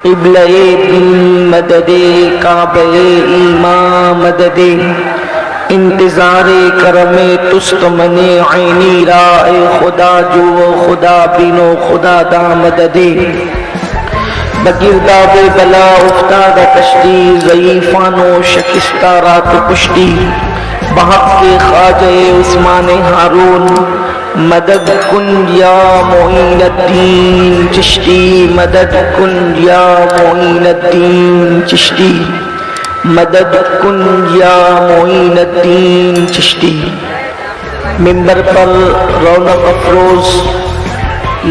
قبلہ دین مدد کعبہ ایمان مدد انتظار کرم تست من عینی را اے خدا جو خدا بینو خدا دا مدد بگرداب بلا افتاد کشتی ضعیفان و شکستہ رات پشتی بحق کے خواجہ عثمان ہارون مدد کن یا معین الدین چشتی مدد کن یا معین الدین چشتی مدد کن یا معین الدین چشتی ممبر پر رونق افروز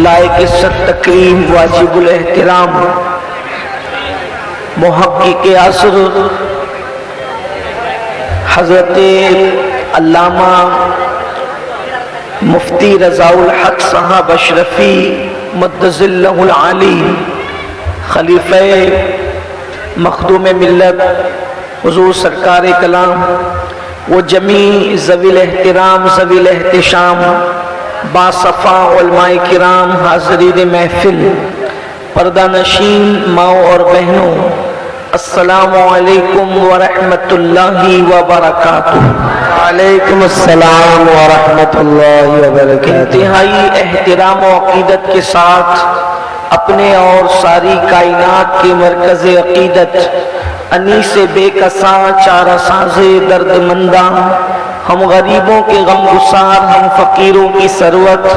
لائق عزت تکریم واجب الاحترام محقق عصر حضرت علامہ مفتی رضا الحق صاحب اشرفی مدظ اللہ العالی خلیفہ مخدوم ملت حضور سرکار کلام و جمیع ذوی الاحترام ذوی الاحتشام باصفا علماء کرام حاضرین محفل پردہ نشین ماؤں اور بہنوں السلام علیکم ورحمۃ اللہ وبرکاتہ۔ وعلیکم السلام ورحمۃ اللہ وبرکاتہ۔ انتہائی احترام و عقیدت کے ساتھ اپنے اور ساری کائنات کے مرکز عقیدت انیس بے کساں چارہ ساز درد منداں ہم غریبوں کے غم گسار ہم فقیروں کی ثروت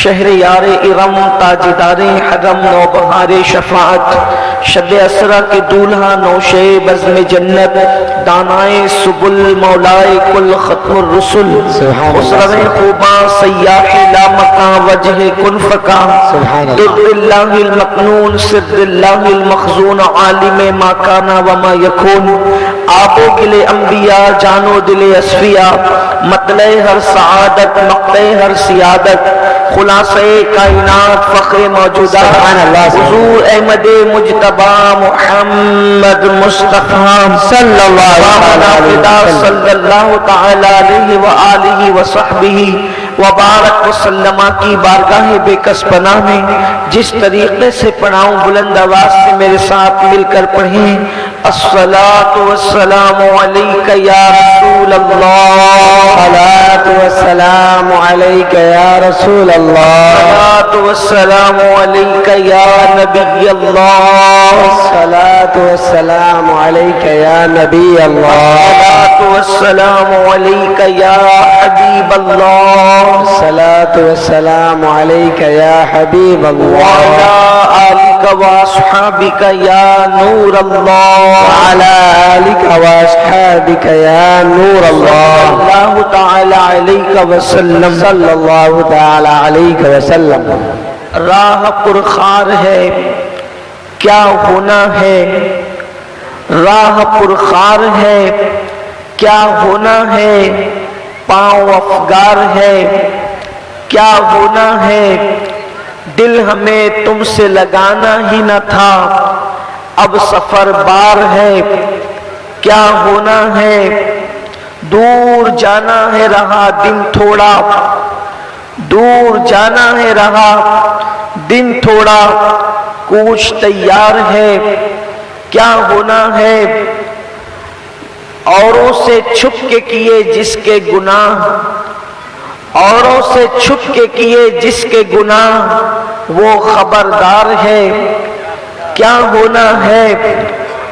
شہر یار ارم تاجدار حرم نوبہار شفاعت شب اسرا کے دولہا نوشے بزم جنت دانائے سبل مولائے کل ختم الرسل اسرہ خوباں سیاح لامکاں وجہ کن فکا در اللہ المقنون سر اللہ المخزون عالم ما کانا وما یکون آب و گل انبیاء جانو دل اصفیاء مطلع ہر سعادت مقطع ہر سیادت خلاصہ کائنات فخر موجودات حضور احمد مجتبی محمد مصطفیٰ صلی اللہ تعالی علیہ وآلہ وصحبہ وبارک وسلم کی بارگاہ بے کس پناہ میں جس طریقے سے پڑھاؤں بلند آواز سے میرے ساتھ مل کر پڑھیں الصلاة والسلام علیک یا رسول اللہ الصلاة والسلام علیک یا رسول اللہ الصلاة والسلام علیک یا نبی اللہ الصلاة والسلام علیک یا نبی اللہ الصلاة والسلام علیک یا حبیب اللہ الصلاة والسلام علیک یا حبیب اللہ وعلى آلک واصحابک یا نور اللہ وعلى آلك وأصحابك يا نور الله اللہ تعالی علیہ وسلم صلى الله تعالى عليك وسلم۔ راہ پرخار ہے کیا ہونا ہے راہ پرخار ہے کیا ہونا ہے پاؤں افگار ہے کیا ہونا ہے دل ہمیں تم سے لگانا ہی نہ تھا اب سفر بار ہے کیا ہونا ہے دور جانا ہے رہا دن تھوڑا دور جانا ہے رہا دن تھوڑا کوچ تیار ہے کیا ہونا ہے اوروں سے چھپ کے کیے جس کے گناہ اوروں سے چھپ کے کیے جس کے گناہ وہ خبردار ہے کیا ہونا ہے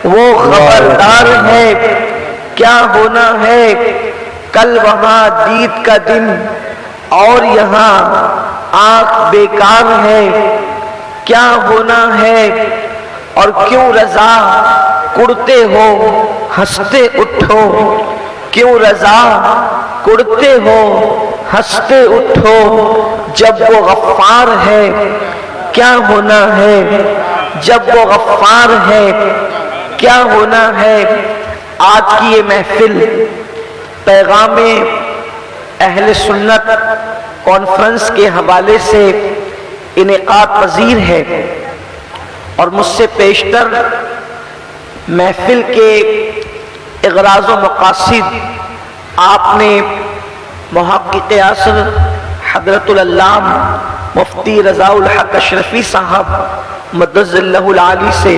وہ خبردار ہے کیا ہونا ہے کل وہاں دید کا دن اور یہاں آنکھ بیکار ہے کیا ہونا ہے اور کیوں رضا کڑتے ہو ہنستے اٹھو کیوں رضا کڑتے ہو ہنستے اٹھو جب وہ غفار ہے کیا ہونا ہے جب وہ غفار ہے کیا ہونا ہے آج کی یہ محفل پیغام اہل سنت کانفرنس کے حوالے سے انعقاد پذیر ہے اور مجھ سے پیشتر محفل کے اغراض و مقاصد آپ نے محقق عصر حضرت العلامہ مفتی رضا الحق اشرفی صاحب مدظ اللہ العالی سے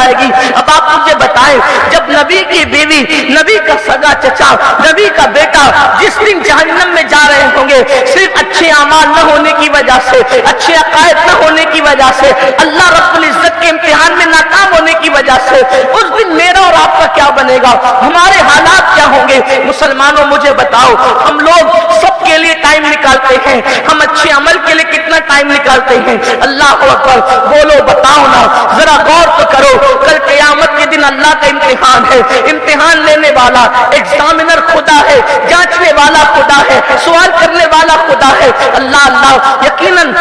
جائے گی. اب آپ مجھے بتائیں, جب نبی کی بیوی, نبی کا سگا چچا, نبی کا بیٹا جس دن جہنم میں جا رہے ہوں گے صرف اچھے اعمال نہ ہونے کی وجہ سے, اچھے عقائد نہ ہونے کی وجہ سے, اللہ رب العزت کے امتحان میں ناکام ہونے کی وجہ سے, اس دن میرا اور آپ کا کیا بنے گا؟ ہمارے حالات کیا ہوں گے؟ مسلمانوں مجھے بتاؤ, ہم لوگ سب کے لیے ٹائم نکالتے ہیں, ہم اچھے عمل کے لیے کتنا ٹائم نکالتے ہیں؟ اللہ اکبر, بولو بتاؤ نا, ذرا غور تو کرو. کل قیامت کے دن اللہ کا امتحان ہے, امتحان لینے والا ایگزامینر خدا ہے, جانچنے والا خدا ہے, سوال کرنے والا خدا ہے. اللہ اللہ, یقیناً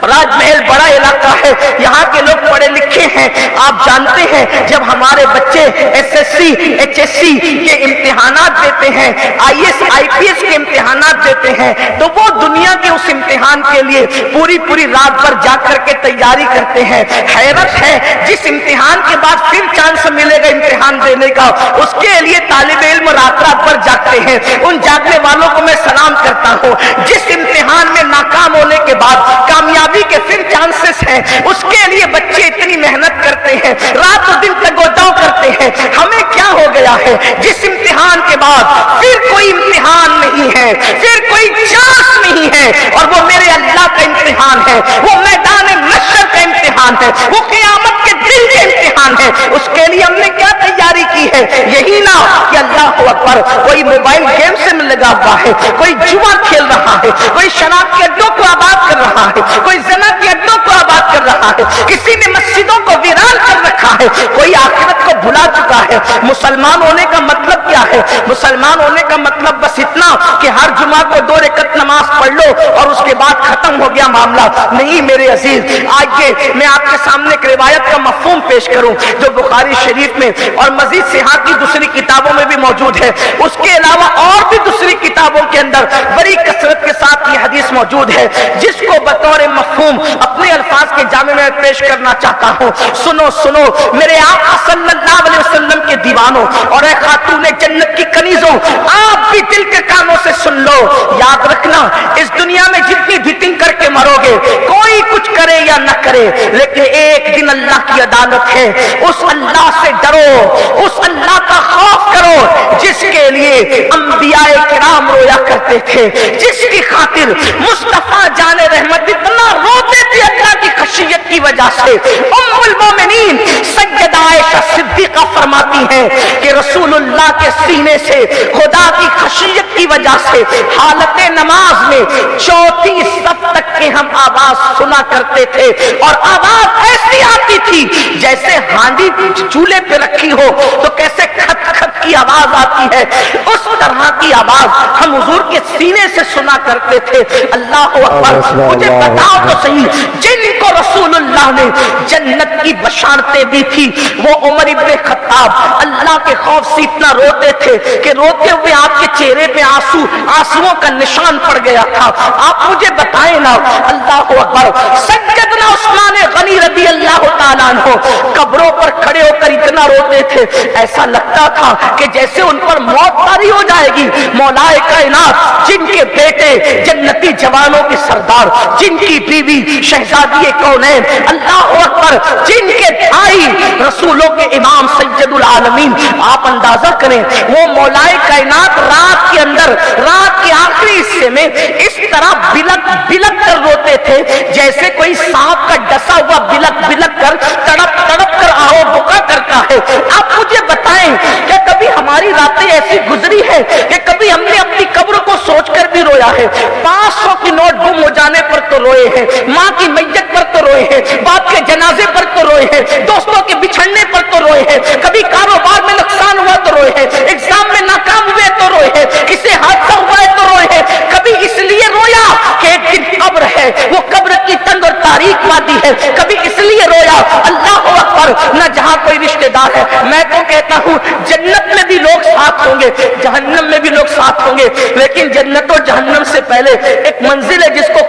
راج محل بڑا علاقہ ہے, یہاں کے لوگ پڑھے لکھے ہیں. آپ جانتے ہیں جب ہمارے بچے S S C H S C کے امتحانات دیتے ہیں, I S I P S کے امتحانات دیتے ہیں, تو وہ دنیا کے اس امتحان کے لیے پوری رات بھر جاگ کر کے تیاری کرتے ہیں. حیرت ہے, جس امتحان کے بعد پھر چانس ملے گا امتحان دینے کا, اس کے لیے طالب علم رات بھر جاگتے ہیں. ان جاگنے والوں کو میں سلام کرتا ہوں. جس امتحان میں ناکام ہونے کے بعد کامیابی کے پھر چانسز ہیں, اس کے لیے بچے اتنی محنت کرتے ہیں, رات و دن تگوداؤ کرتے ہیں. ہمیں کیا ہو گیا ہے, جس امتحان کے بعد پھر کوئی امتحان نہیں ہے, پھر کوئی چانس نہیں ہے, اور وہ میرے اللہ کا امتحان ہے, وہ میدان محشر کا امتحان ہے, وہ قیامت کے دن کا امتحان ہے. اس کے لیے ہم نے کیا تیاری کی ہے؟ یہی نہ کہ اللہ اکبر, کوئی موبائل گیم سے لگا ہوا ہے, کوئی جوا کھیل رہا ہے, کوئی شراب کے اڈوں کو آباد کر رہا ہے, کوئی زنا کے اڈوں کو آباد کر رہا ہے, کسی نے مسجدوں کو ویران کر رکھا ہے, کوئی آخرت کو بھلا چکا ہے. مسلمان ہونے کا مطلب کیا ہے؟ مسلمان ہونے کا مطلب بس اتنا کہ ہر جمعہ کو 2 رکعت نماز پڑھ لو اور اس کے بعد ختم ہو گیا معاملہ نہیں میرے عزیز. آج میں آپ کے سامنے ایک روایت کا مفہوم پیش کروں جو بخاری شریف میں اور مزید صحاح کی دوسری کتابوں میں بھی موجود ہے. اس کے علاوہ اور بھی دوسری کتابوں کے اندر بڑی کثرت کے ساتھ یہ حدیث موجود ہے, جس کو بطور مفہوم اپنے الفاظ کے جامع میں پیش کرنا چاہتا ہوں. سنو میرے آقا صلی اللہ علیہ وسلم کے دیوانوں اور اے خاتون جنت کی کنیزوں, آپ بھی دل کے کانوں سے سن لو. یاد رکھنا, اس دنیا میں جتنی بھی کر کے مرو گے, کوئی کچھ کرے یا نہ کرے, لیکن ایک دن اللہ کی عدالت ہے. اس اللہ سے ڈرو, اس اللہ کا خوف کرو جس کے لیے انبیاء کرام رویا کرتے تھے, جس کی خاطر مصطفیٰ جان رحمت اتنا روتے تھے اللہ کی خشیت کی وجہ سے. ام المومنین سیدہ عائشہ صدیقہ فرماتی ہیں کہ رسول اللہ کے سینے سے خدا کی خشیت کی وجہ سے حالت نماز میں 4تھی صف تک کے ہم آواز سنا کرتے تھے, اور آواز ایسی آتی تھی جیسے ہانڈی چولہے پہ رکھی ہو تو کیسے کھٹ کھٹ کی آواز آتی ہے, اس طرح کی آواز ہم حضور کے سینے سے سنا کرتے تھے. اللہ اکبر, مجھے بتاؤ تو صحیح, جن کو رسول اللہ نے جنت کی بشارتیں دی تھی وہ عمر ابن خطاب اللہ کے خوف سے اتنا روتے تھے کہ روتے ہوئے آپ کے چہرے پہ آنسوؤں کا نشان پڑ گیا تھا. آپ مجھے بتائیں نا, اللہ اکبر, سیدنا عثمان غنی رضی اللہ تعالیٰ عنہ قبروں پر کھڑے ہو کر اتنا روتے تھے, ایسا لگتا تھا کہ جیسے ان پر موت طاری ہو جائے گی. مولا کائنات, جن کے بیٹے جنتی جوانوں کے سردار, جن کی بیوی شہزادی کونین, اللہ اکبر, جن کے بھائی رسولوں کے امام سید العالمین, آپ اندازہ کریں وہ مولا کائنات رات کے اندر, رات کے آخری حصے میں اس طرح بلک کر روتے تھے جیسے کوئی سانپ کا ڈسا ہوا بلک کر تڑپ کر آہو بکا کرتا ہے. آپ مجھے بتائیں, کیا کبھی ہماری راتیں ایسی گزری ہے کہ کبھی ہم نے اپنی قبر کو سوچ کر بھی رویا ہے؟ 500 کی نوٹ گم ہو جانے پر تو روئے ہیں, ماں کی میت پر تو روئے ہیں, باپ کے جنازے پر تو روئے ہیں, دوستوں کے بچھڑنے پر تو روئے ہیں, کبھی کاروبار میں نقصان ہوا تو روئے ہیں, ایگزام میں ناکام ہوئے تو روئے ہیں, کسی حادثہ ہوا ہے تو روئے ہیں. کبھی اس لیے رویا کہ ایک دن قبر ہے, وہ قبر کی تنگ اور تاریک وادی ہے. کبھی اس لیے رویا, اللہ اکبر, نہ جہاں کوئی رشتہ دار ہے. میں تو کہتا ہوں جنت میں بھی لوگ ساتھ ہوں گے, جہنم میں بھی لوگ ساتھ ہوں گے, لیکن جنت اور جہنم سے پہلے ایک منزل ہے جس کو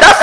10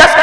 10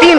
3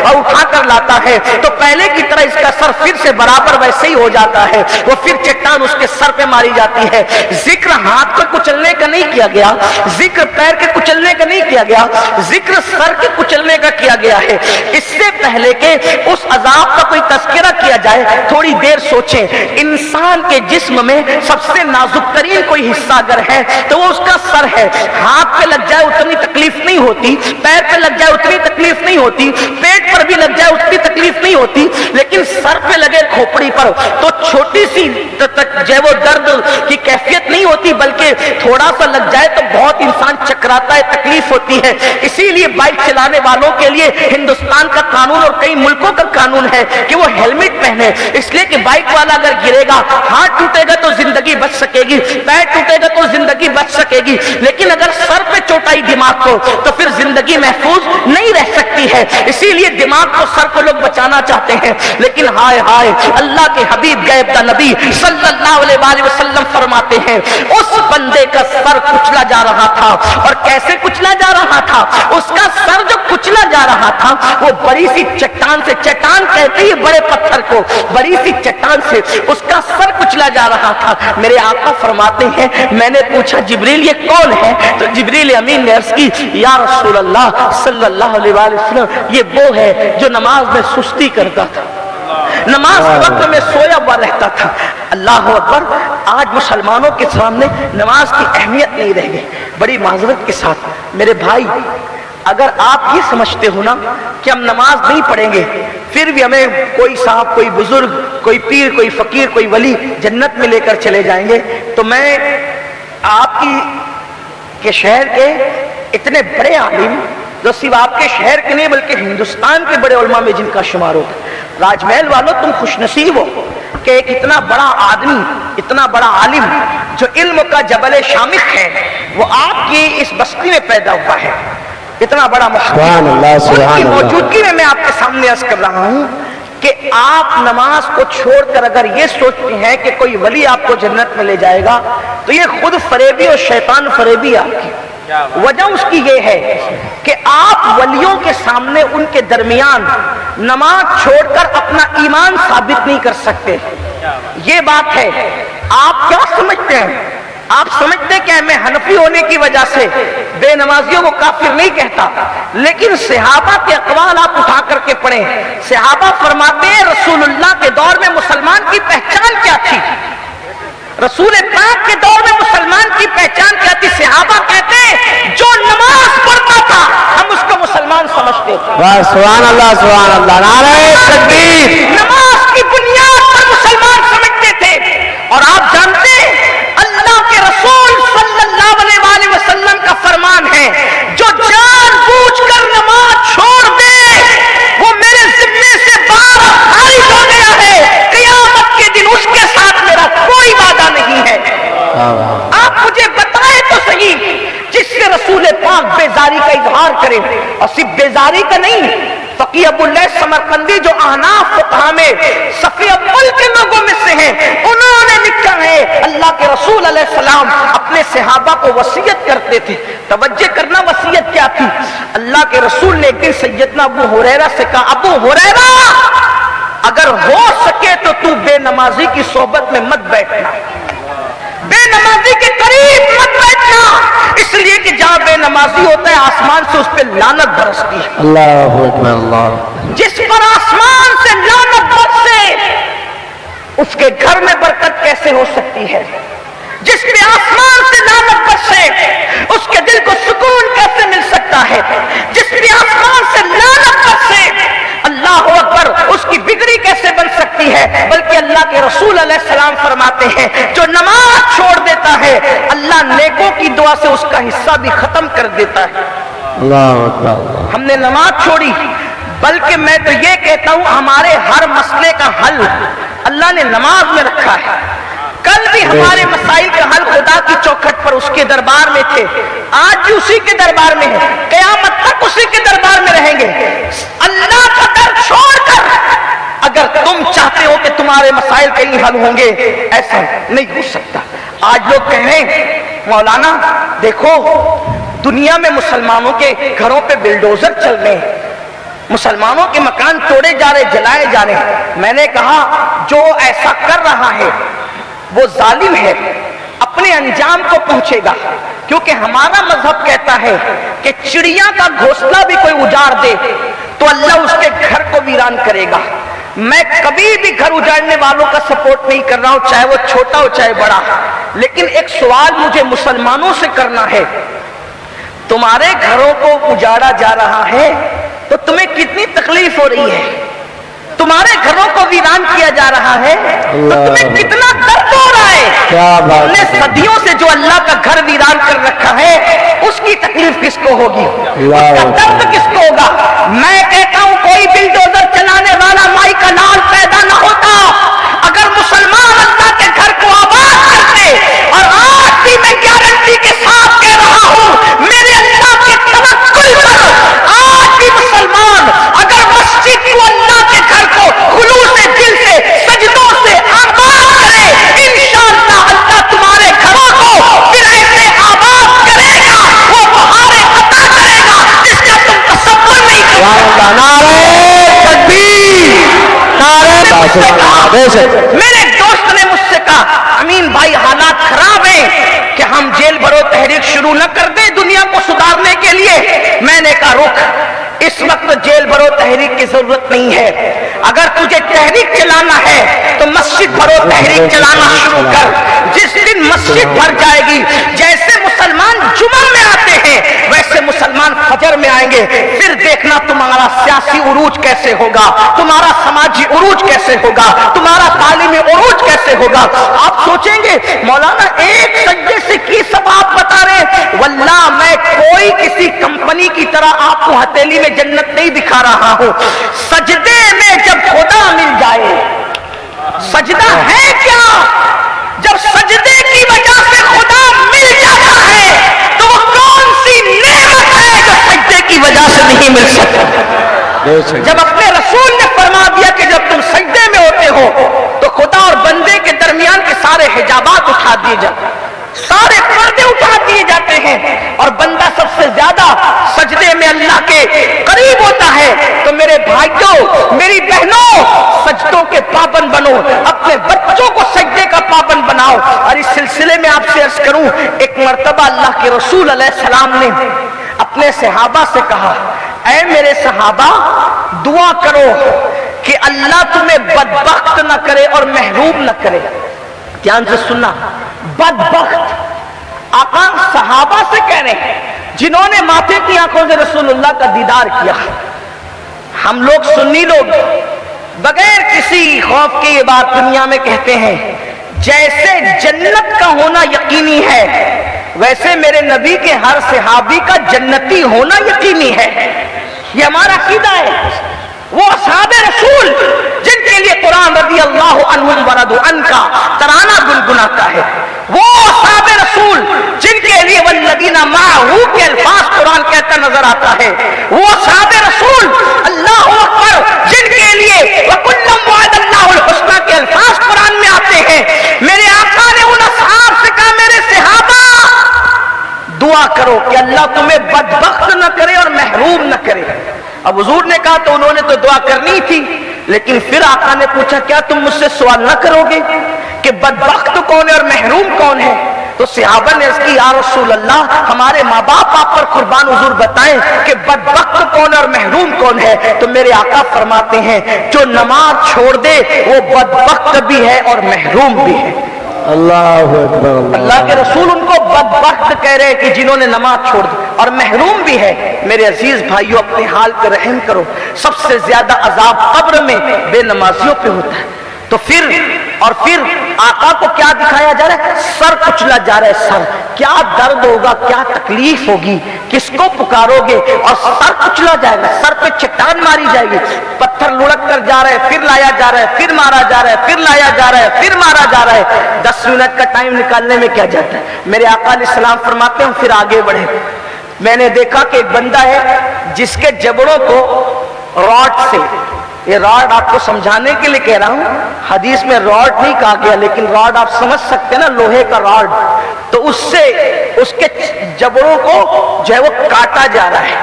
اور اٹھا کر لاتا ہے تو پہلے کی طرح اس کا سر پھر سے برابر ویسے ہی ہو جاتا ہے، وہ پھر چٹان اس کے سر پہ ماری جاتی ہے۔ ذکر ہاتھ کو کچلنے کا نہیں کیا گیا، ذکر پیر کے کچلنے کا نہیں کیا گیا، ذکر سر کے کچلنے کا کیا گیا ہے۔ اس سے پہلے کہ اس عذاب کا کوئی تذکرہ کیا جائے تھوڑی دیر سوچیں، انسان کے جسم میں سب سے نازک ترین کوئی حصہ اگر ہے تو وہ اس کا سر ہے۔ ہاتھ پہ لگ جائے اتنی تکلیف نہیں ہوتی، پیر پہ لگ جائے اتنی تکلیف نہیں ہوتی، پیٹ پر بھی لگ جائے اتنی تکلیف نہیں ہوتی، لیکن سر پہ لگے کھوپڑی پر تو چھوٹی سی جو وہ درد کی کیفیت نہیں ہوتی، بلکہ تھوڑا سا لگ جائے تو بہت انسان چکراتا ہے، تکلیف ہوتی ہے۔ اسی لیے بائک چلانے والوں کے لیے ہندوستان کا قانون اور کئی ملکوں کا قانون ہے کہ وہ ہیلمٹ پہنے، اس لیے کہ بائک والا اگر گرے گا، ہاتھ ٹوٹے گا تو زندگی بچ سکے گی، پیر ٹوٹے گا تو زندگی بچ سکے گی، لیکن اگر سر پہ چوٹ آئی دماغ کو تو پھر زندگی محفوظ نہیں رہ سکتی ہے۔ اسی لیے دماغ کو، سر کو لوگ بچانا چاہتے ہیں، لیکن ہائے ہائے، اللہ کے حبیب غیب دا نبی صلی اللہ علیہ وآلہ وسلم فرماتے ہیں اس بندے کا سر کچلا جا رہا تھا، اور کیسے کچلا جا رہا تھا؟ اس کا سر جو کچلا جا رہا تھا وہ بڑی سی چٹان سے، چٹان کہتے ہیں بڑے پتھر کو، بڑی سی چٹان سے اس کا سر کچلا جا رہا تھا۔ میرے آقا فرماتے ہیں میں نے پوچھا جبریل یہ کون ہے؟ تو جبریل امین نے عرض کی یا رسول اللہ صلی اللہ علیہ وآلہ وسلم یہ وہ ہے جو نماز میں سستی کرتا تھا، نماز کے وقت میں سویا ہوا رہتا تھا۔ اللہ اکبر، آج مسلمانوں کے سامنے نماز کی اہمیت نہیں رہ گئی۔ بڑی معذرت کے ساتھ میرے بھائی، اگر آپ یہ سمجھتے ہو نا کہ ہم نماز نہیں پڑھیں گے پھر بھی ہمیں کوئی صاحب، کوئی بزرگ، کوئی پیر، کوئی فقیر، کوئی ولی جنت میں لے کر چلے جائیں گے، تو میں آپ کے شہر کے اتنے بڑے عالم جو صرف آپ کے شہر کے نہیں بلکہ ہندوستان کے بڑے علماء میں جن کا شمار ہوتا ہے، راج محل والوں تم خوش نصیب ہو کہ ایک اتنا بڑا آدمی، اتنا بڑا عالم جو علم کا جبل شامخ ہے وہ آپ کی اس بستی میں پیدا ہوا ہے، اتنا بڑا سبحان اللہ، سبحان ان کی اللہ۔ موجودگی میں آپ کے سامنے عرض کر رہا ہوں کہ آپ نماز کو چھوڑ کر اگر یہ سوچتے ہیں کہ کوئی ولی آپ کو جنت میں لے جائے گا تو یہ خود فریبی اور شیطان فریبی آپ کی۔ وجہ اس کی یہ ہے کہ آپ ولیوں کے سامنے ان کے درمیان نماز چھوڑ کر اپنا ایمان ثابت نہیں کر سکتے، یہ بات ہے۔ آپ کیا سمجھتے ہیں؟ آپ سمجھتے کہ میں حنفی ہونے کی وجہ سے بے نمازیوں کو کافر نہیں کہتا، لیکن صحابہ کے اقوال آپ اٹھا کر کے پڑھیں۔ صحابہ فرماتے ہیں رسول اللہ کے دور میں مسلمان کی پہچان کیا تھی، رسول پاک کے دور میں مسلمان کی پہچان کیا تھی؟ صحابہ کہتے ہیں جو نماز پڑھتا تھا ہم اس کو مسلمان سمجھتے تھے۔ سبحان اللہ، سبحان اللہ، نعرہ تکبیر۔ نماز کی بنیاد پر مسلمان سمجھتے تھے، اور آپ جانتے ہیں اللہ کے رسول صلی اللہ علیہ وآلہ وسلم کا فرمان ہے جو جان بوجھ کر نماز چھوڑ دے وہ میرے ذمے سے باہر خارج ہو گیا ہے، قیامت کے دن اس کے ساتھ میرا کوئی وعدہ نہیں ہے۔ آپ مجھے بتائیں تو صحیح جس سے رسول پاک بیزاری کا اظہار کرے، اور صرف بیزاری کا نہیں، فقیہ ابو اللیث سمرقندی جو احناف فقہا میں صف اول کے لوگوں میں سے ہیں، انہوں نے لکھا ہے اللہ کے رسول علیہ السلام اپنے صحابہ کو وصیت کرتے تھے۔ توجہ کرنا وصیت کیا تھی؟ اللہ کے رسول نے ایک دن سیدنا ابو ہریرہ سے کہا ابو ہریرہ اگر ہو سکے تو تو بے نمازی کی صحبت میں مت بیٹھنا، بے نمازی کے قریب مت بیٹھنا، اس لیے کہ جہاں بے نمازی ہوتا ہے آسمان سے اس پہ لعنت برستی ہے۔ اللہ اکبر، اللہ۔ جس پر آسمان سے لعنت برسے اس کے گھر میں برکت کیسے ہو سکتی ہے؟ جس پہ آسمان سے لعنت برسے اس کے دل کو سکون کیسے مل سکتا ہے؟ جس پہ آسمان سے لعنت برسے اللہ اکبر اس کی بگڑی کیسے بن سکتی ہے؟ بلکہ اللہ کے رسول علیہ السلام فرماتے ہیں جو نماز چھوڑ دیتا ہے اللہ نیکوں کی دعا سے اس کا حصہ بھی ختم کر دیتا ہے۔ اللہ اکبر۔ ہم نے نماز چھوڑی، بلکہ میں تو یہ کہتا ہوں ہمارے ہر مسئلے کا حل اللہ نے نماز میں رکھا ہے۔ کل بھی ہمارے مسائل کا حل خدا کی چوکھٹ پر اس کے دربار میں تھے، آج بھی اسی کے دربار میں ہیں، قیامت تک اسی کے دربار میں رہیں گے۔ اللہ کا در چھوڑ کر اگر تم چاہتے ہو کہ تمہارے مسائل کہیں حل ہوں گے، ایسا نہیں ہو سکتا۔ آج لوگ کہیں مولانا دیکھو دنیا میں مسلمانوں کے گھروں پہ بلڈوزر چل رہے ہیں، مسلمانوں کے مکان توڑے جا رہے، جلائے جا رہے. میں نے کہا جو ایسا کر رہا ہے وہ ظالم ہے، اپنے انجام کو پہنچے گا. کیونکہ ہمارا مذہب کہتا ہے کہ چڑیا کا گھونسلہ بھی کوئی اجاڑ دے تو اللہ اس کے گھر کو ویران کرے گا. میں کبھی بھی گھر اجاڑنے والوں کا سپورٹ نہیں کر رہا ہوں، چاہے وہ چھوٹا ہو چاہے بڑا. لیکن ایک سوال مجھے مسلمانوں سے کرنا ہے، تمہارے گھروں کو اجاڑا جا رہا ہے تو تمہیں کتنی تکلیف ہو رہی ہے؟ تمہارے گھروں کو ویران کیا جا رہا ہے تو تمہیں کتنا درد ہو رہا ہے؟ ہم نے صدیوں سے جو اللہ کا گھر ویران کر رکھا ہے اس کی تکلیف کس کو ہوگی؟ اس کا درد کس کو ہوگا؟ میں کہتا ہوں کوئی بلڈوزر چلانے والا مائی کا لال پیدا نہ ہوتا اگر مسلمان اللہ کے گھر کو آباد کرتے. اور آج بھی میں گارنٹی کے ساتھ کہہ رہا ہوں میرے اللہ کے توکل پر آج بھی مسلمان اگر مسجد کو اللہ کے گھر کو خلوص دل سے سجدوں سے آباد کرے انشاءاللہ اللہ تمہارے گھروں کو پھر ایسے آباد کرے گا، وہ بہاریں عطا کرے گا جس کا تم تصور نہیں کر سکتے. میرے دوست نے مجھ سے کہا امین بھائی حالات خراب ہیں کہ ہم جیل بھرو تحریک شروع نہ کر دیں دنیا کو سدھارنے کے لیے. میں نے کہا رک، اس وقت جیل بھرو تحریک کی ضرورت نہیں ہے. اگر تجھے تحریک چلانا ہے تو مسجد بھرو تحریک چلانا شروع کر. جس دن مسجد بھر جائے گی، جیسے مسلمان جمعہ میں آتے ہیں ویسے مسلمان فجر میں آئیں گے، پھر دیکھنا تمہارا سیاسی عروج کیسے ہوگا، تمہارا سماجی عروج کیسے ہوگا، تمہارا تعلیمی عروج کیسے ہوگا. آپ سوچیں گے مولانا ایک سجدے سے کی سب آپ بتا رہے ہیں. واللہ میں کوئی کسی کمپنی کی طرح آپ کو ہتھیلی میں جنت نہیں دکھا رہا ہوں. سجدے میں جب خدا مل جائے، سجدہ ہے کیا؟ جب سجدے کی وجہ سے خدا مل جاتا ہے تو وہ کون سی نعمت ہے جو سجدے کی وجہ سے نہیں مل سکتی؟ جب اپنے رسول نے فرما دیا کہ جب تم سجدے میں ہوتے ہو تو خدا اور بندے کے درمیان کے سارے حجابات اٹھا دیے جاتے ہیں، سارے پردے اٹھا دیے جاتے ہیں اور بندہ سب سے زیادہ سجدے میں اللہ کے قریب ہوتا ہے. تو میرے بھائیوں میری بہنوں سجدوں کے پابند بنو، اپنے بچوں کو سجدے کا پابند بناؤ. اور اس سلسلے میں آپ سے عرض کروں، ایک مرتبہ اللہ کے رسول علیہ السلام نے اپنے صحابہ سے کہا اے میرے صحابہ دعا کرو کہ اللہ تمہیں بدبخت نہ کرے اور محروم نہ کرے. دھیان سے سننا، بدبخت آقا صحابہ سے کہہ رہے ہیں جنہوں نے ماتھے کی آنکھوں سے رسول اللہ کا دیدار کیا. ہم لوگ سنی لوگ بغیر کسی خوف کے یہ بات دنیا میں کہتے ہیں جیسے جنت کا ہونا یقینی ہے ویسے میرے نبی کے ہر صحابی کا جنتی ہونا یقینی ہے. یہ ہمارا عقیدہ ہے. وہ اصحاب رسول جن کے لیے قرآن رضی اللہ عنہم ورضوا عنہ کا ترانہ گنگناتا ہے، وہ اصحاب رسول جن کے لیے والذین معہ کے الفاظ قرآن کہتا نظر آتا ہے، وہ اصحاب رسول اللہ اکبر جن کے لیے وَكُلًّا وَعَدَ اللَّهُ الْحُسْنَى کے الفاظ قرآن میں آتے ہیں. میرے آقا نے ان اصحاب سے کہا میرے صحابہ دعا کرو کہ اللہ تمہیں بدبخت نہ کرے اور محروم نہ کرے. اب حضور نے کہا تو انہوں نے تو دعا کرنی تھی، لیکن پھر آقا نے پوچھا کیا تم مجھ سے سوال نہ کرو گے کہ بدبخت کون ہے اور محروم کون ہے؟ تو صحابہ نے اس کی یا رسول اللہ ہمارے ماں باپ آپ پر قربان حضور بتائیں کہ بدبخت کون ہے اور محروم کون ہے. تو میرے آقا فرماتے ہیں جو نماز چھوڑ دے وہ بدبخت بھی ہے اور محروم بھی ہے. اللہ اکبر. اللہ کے رسول ان کو بدبخت کہہ رہے کہ جنہوں نے نماز چھوڑ دی اور محروم بھی ہے. میرے عزیز بھائیوں اپنے حال پہ رحم کرو. سب سے زیادہ عذاب قبر میں بے نمازیوں پہ ہوتا ہے. تو پھر آقا کو کیا دکھایا جا رہا ہے؟ سر کچلا جا رہا ہے. سر کیا درد ہوگا، کیا تکلیف ہوگی، کس کو پکارو گے اور سر کچلا جائے گا. سر پہ چٹان ماری جائے گی، پتھر لڑک کر جا رہا ہے، پھر لایا جا رہا ہے، پھر مارا جا رہا ہے، پھر لایا جا رہا ہے، پھر مارا جا رہا ہے. 10 منٹ کا ٹائم نکالنے میں کیا جاتا ہے. میرے آقا علیہ السلام فرماتے ہیں پھر آگے بڑھے. میں نے دیکھا کہ ایک بندہ ہے جس کے جبڑوں کو راڈ سے، یہ راڈ آپ کو سمجھانے کے لیے کہہ رہا ہوں، حدیث میں راڈ نہیں کہا گیا لیکن راڈ آپ سمجھ سکتے ہیں نا، لوہے کا راڈ. تو اس سے اس کے جبڑوں کو جو ہے وہ کاٹا جا رہا ہے.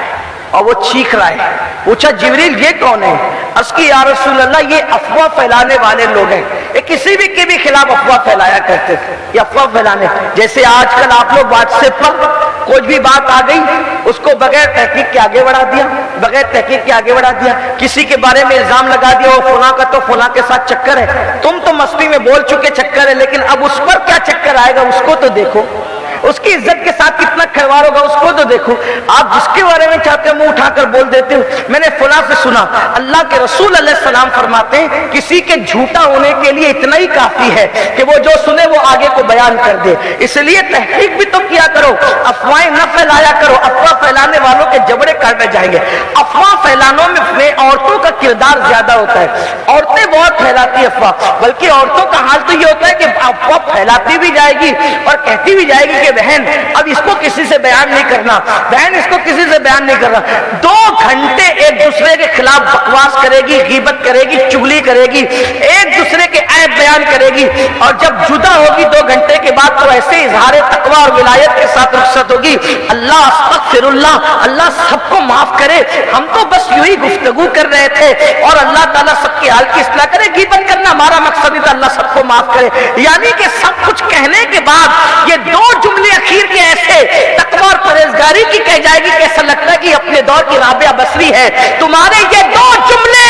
اور وہ چیخ رہا ہے. پوچھا جبریل یہ کون ہے؟ عرض کی یا رسول اللہ یہ افواہ پھیلانے والے لوگ ہیں. یہ کسی بھی کے بھی خلاف افواہ پھیلایا کرتے تھے. یہ افواہ پھیلانے جیسے آج کل آپ لوگ واٹس ایپ پر کوئی بھی بات آ گئی اس کو بغیر تحقیق کے آگے بڑھا دیا, بغیر تحقیق کے آگے بڑھا دیا. کسی کے بارے میں الزام لگا دیا وہ فلاں کا تو فلاں کے ساتھ چکر ہے. تم تو مستی میں بول چکے چکر ہے, لیکن اب اس پر کیا چکر آئے گا اس کو تو دیکھو. اس کی عزت کے ساتھ کتنا کھلواڑ ہوگا اس کو تو دیکھو. آپ جس کے بارے میں چاہتے ہیں منہ اٹھا کر بول دیتے ہو. میں نے فلاں سے سنا. اللہ کے رسول علیہ السلام فرماتے ہیں کسی کے جھوٹا ہونے کے لیے اتنا ہی کافی ہے کہ وہ جو سنے وہ آگے کو بیان کر دے. اس لیے تحقیق بھی تو کیا کرو, افواہیں نہ پھیلایا کرو. افواہ پھیلانے والوں کے جبڑے کاٹے جائیں گے. افواہ پھیلانے میں عورتوں کا کردار زیادہ ہوتا ہے. عورتیں بہت پھیلاتی افواہ, بلکہ عورتوں کا حال تو یہ ہوتا ہے کہ افواہ پھیلاتی بھی جائے گی اور کہتی بھی جائے گی کہ بہن اب اس کو کسی سے بیان نہیں کرنا, بہن اس کو کسی سے بیان نہیں کرنا. 2 گھنٹے ایک دوسرے کے خلاف بکواس کرے گی, غیبت کرے گی, چغلی کرے گی, ایک دوسرے کے عیب بیان کرے گی, اور جب جدا ہوگی 2 گھنٹے کے بعد تو ایسے اظہار تقویٰ اور ولایت کے ساتھ رخصت ہوگی. اللہ استغفر اللہ, اللہ سب کو معاف کرے. ہم تو بس یوں ہی گفتگو کر رہے تھے اور اللہ تعالیٰ سب کے حال کی اصلاح کرے. غیبت کرنا ہمارا مقصد ہی تھا, اللہ سب کو معاف کرے. یعنی کہ سب کچھ کہنے کے بعد یہ 2 جملے اخیر کے ایسے تقویٰ اور پرہیزگاری کی کہہ جائے گی کہ ایسا لگتا ہے کہ اپنے دور کی رابعہ بصری ہے. تمہارے یہ 2 جملے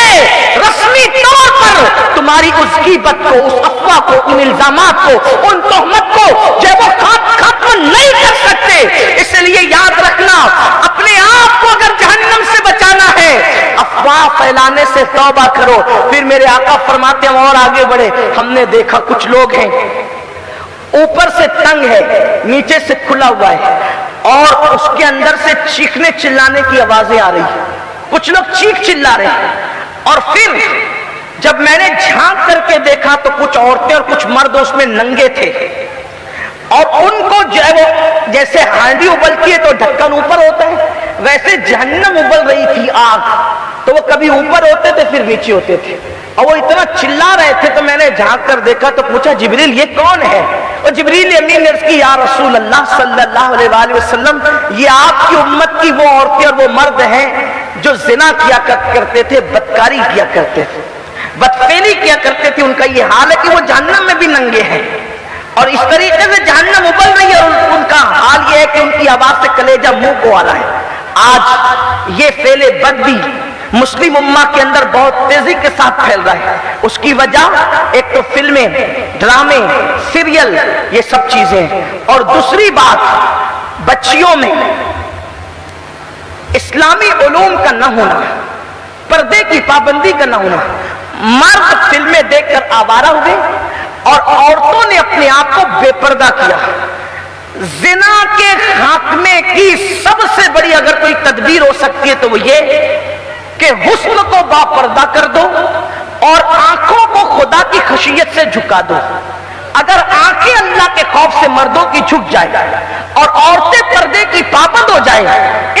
رسمی طور پر تمہاری اس غیبت کو, اس افواہ کو, ان الزامات کو, ان تہمت کو جو وہ ختم نہیں کر سکتے. اس لیے یاد رکھنا اپنے آپ کو اگر جہنم سے بچانا ہے افواہ پھیلانے سے توبہ کرو. پھر میرے آقا فرماتے ہیں اور آگے بڑھے. ہم نے دیکھا کچھ لوگ ہیں اوپر سے تنگ ہے, نیچے سے کھلا ہوا ہے, اور اس کے اندر سے چیخنے چلانے کی آوازیں آ رہی ہیں. کچھ لوگ چیخ چلا رہے ہیں. اور پھر جب میں نے جھانک کر کے دیکھا تو کچھ عورتیں اور کچھ مرد اس میں ننگے تھے, اور ان کو جو ہے وہ جیسے ہانڈی ابلتی ہے تو ڈھکن اوپر ہوتا ہے, ویسے جہنم ابل رہی تھی آگ. تو وہ کبھی اوپر ہوتے تھے پھر نیچے ہوتے تھے, اور وہ اتنا چلا رہے تھے. تو میں نے جھانک کر دیکھا تو پوچھا جبریل یہ کون ہے؟ اور جبریل امین نے عرض کی یا رسول اللہ صلی اللہ علیہ وآلہ وسلم یہ آپ کی امت کی وہ عورتیں اور وہ مرد ہیں جو زنا کیا کرتے تھے, بدکاری کیا کرتے تھے, بدفعلی کیا کرتے تھے. ان کا یہ حال ہے کہ وہ جہنم میں بھی ننگے ہیں, اور اس طریقے سے جہنم ابل رہی ہے. اور ان کا حال یہ ہے کہ ان کی آواز سے کلیجہ منہ کو آ رہا ہے. آج یہ فعل بد بھی مسلم امہ کے اندر بہت تیزی کے ساتھ پھیل رہا ہے. اس کی وجہ ایک تو فلمیں, ڈرامے, سیریل, یہ سب چیزیں, اور دوسری بات بچیوں میں اسلامی علوم کا نہ ہونا, پردے کی پابندی کا نہ ہونا. مرد فلمیں دیکھ کر آوارہ ہوئے اور عورتوں نے اپنے آپ کو بے پردہ کیا. زنا کے خاتمے کی سب سے بڑی اگر کوئی تدبیر ہو سکتی ہے تو وہ یہ کہ حسن کو با پردہ کر دو اور آنکھوں کو خدا کی خشیت سے جھکا دو. اگر آنکھیں اللہ کے خوف سے مردوں کی جھک جائے اور عورتیں پردے کی پابند ہو جائیں,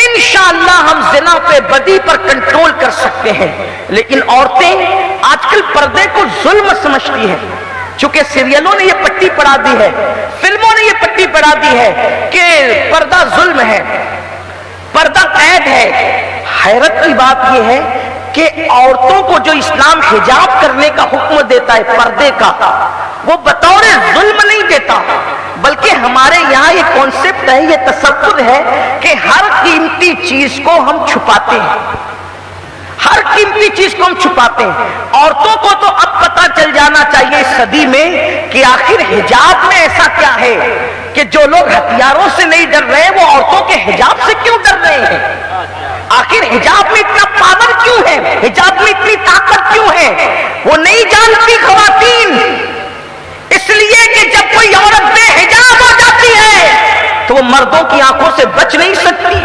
انشاءاللہ ہم زنا پہ بدی پر کنٹرول کر سکتے ہیں. لیکن عورتیں آج کل پردے کو ظلم سمجھتی ہیں, چونکہ سیریلوں نے یہ پٹی پڑھا دی ہے, فلموں نے یہ پٹی پڑھا دی ہے کہ پردہ ظلم ہے, پردہ قید ہے. حیرت کی بات یہ ہے کہ عورتوں کو جو اسلام حجاب کرنے کا حکم دیتا ہے پردے کا, وہ بطور ظلم نہیں دیتا, بلکہ ہمارے یہاں یہ کانسیپٹ ہے, یہ تصور ہے کہ ہر قیمتی چیز کو ہم چھپاتے ہیں, ہر قیمتی چیز کو ہم چھپاتے ہیں. عورتوں کو تو اب پتہ چل جانا چاہیے اس صدی میں کہ آخر حجاب میں ایسا کیا ہے کہ جو لوگ ہتھیاروں سے نہیں ڈر رہے وہ عورتوں کے حجاب سے کیوں ڈر رہے ہیں. آخر حجاب میں اتنا پاور کیوں ہے, حجاب میں اتنی طاقت کیوں ہے؟ وہ نہیں جانتی خواتین, اس لیے کہ جب کوئی عورت بے حجاب ہو جاتی ہے تو وہ مردوں کی آنکھوں سے بچ نہیں سکتی.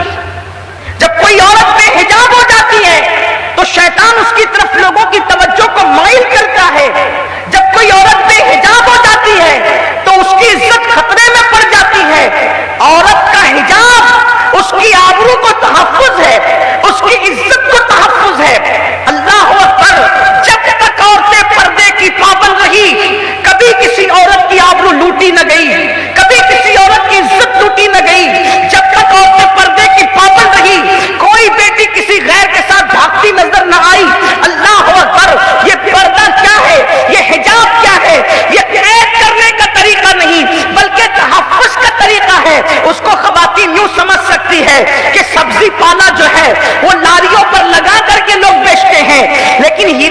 جب کوئی عورت بے حجاب ہو جاتی ہے تو شیطان اس کی طرف لوگوں کی توجہ کو مائل کرتا ہے. جب کوئی عورت بے حجاب ہو جاتی ہے تو اس کی عزت خطرے میں پڑ جاتی ہے. عورت کا حجاب اس کی آبرو کو تحفظ ہے, اس کی عزت کو تحفظ ہے. اللہ اکبر. جب تک عورتیں پردے کی پابند رہی, کبھی کسی عورت کی آبرو لوٹی نہ گئی, کبھی کسی عورت کی عزت لوٹی نہ گئی. جب تک عورتیں پردے کی پابند رہی, کوئی بیٹی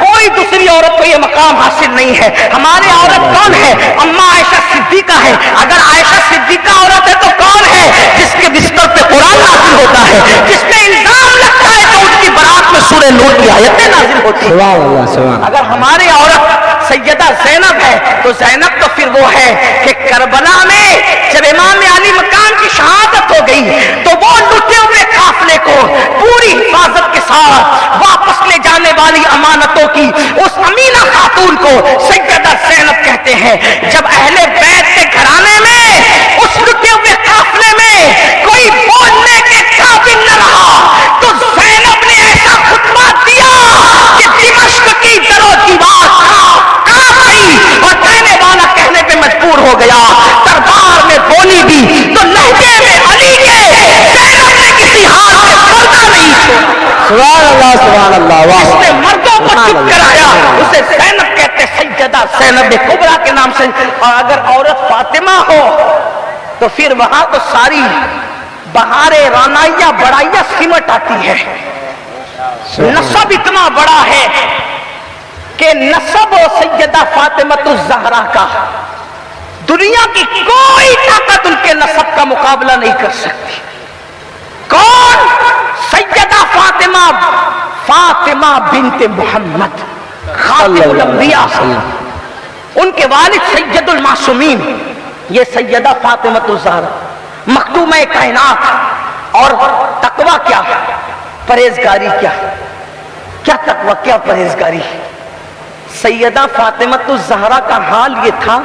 کوئی دوسری عورت کو یہ مقام حاصل نہیں ہے۔ ہماری عورت کون ہے؟ اماں عائشہ صدیقہ ہے۔ اگر عائشہ صدیقہ عورت ہے تو کون ہے؟ جس کے بستر پہ قرآن نازل ہوتا ہے، جس پہ الزام لگتا ہے تو ان کی برات میں سورہ نور کی آیتیں نازل ہوتی ہیں۔ سبحان اللہ سبحان اللہ۔ اگر ہماری عورت سیدہ زینب ہے تو زینب تو پھر وہ ہے کہ کربلا میں جب امام علی مقام کی شہادت ہو گئی تو وہ لٹے ہوئے قافلے کو پوری حفاظت کے ساتھ واپس لے جانے والی امانتوں کی اس امینہ خاتون کو سیدہ زینب کہتے ہیں۔ جب اہل بیت کے گھرانے میں اس لٹے ہوئے قافلے میں کوئی بولنے کے قابل نہ رہا تو زینب نے ایسا خطبہ دیا کہ دمشق کی در و دیوار کانپ گئی اور کہنے والا کہنے پہ مجبور ہو گیا۔ دربار میں بولی بھی تو لہجے میں علی کے زینب نے کسی حال میں پردہ نہیں چھوڑا۔ سبحان اللہ واہ۔ اس نے مردوں کو چپ کرایا، اسے زینب کہتے، سیدہ زینب کبریٰ کے نام سے۔ اور اگر عورت فاطمہ ہو تو پھر وہاں تو ساری بہارے رانائیاں بڑائیاں سمٹ آتی ہے۔ نسب اتنا بڑا ہے کہ نسب سیدہ فاطمہ الزہرا کا دنیا کی کوئی طاقت ان کے نسب کا مقابلہ نہیں کر سکتی۔ کون؟ سیدہ فاطمہ بنت محمد خاتم الانبیاء، ان کے والد سید المعصومین، یہ سیدہ فاطمہ الزہرا مخدومہ کائنات۔ اور تقویٰ کیا، پرہیزگاری کیا، کیا تقویٰ کیا پرہیزگاری۔ سیدہ فاطمہ الزہرا کا حال یہ تھا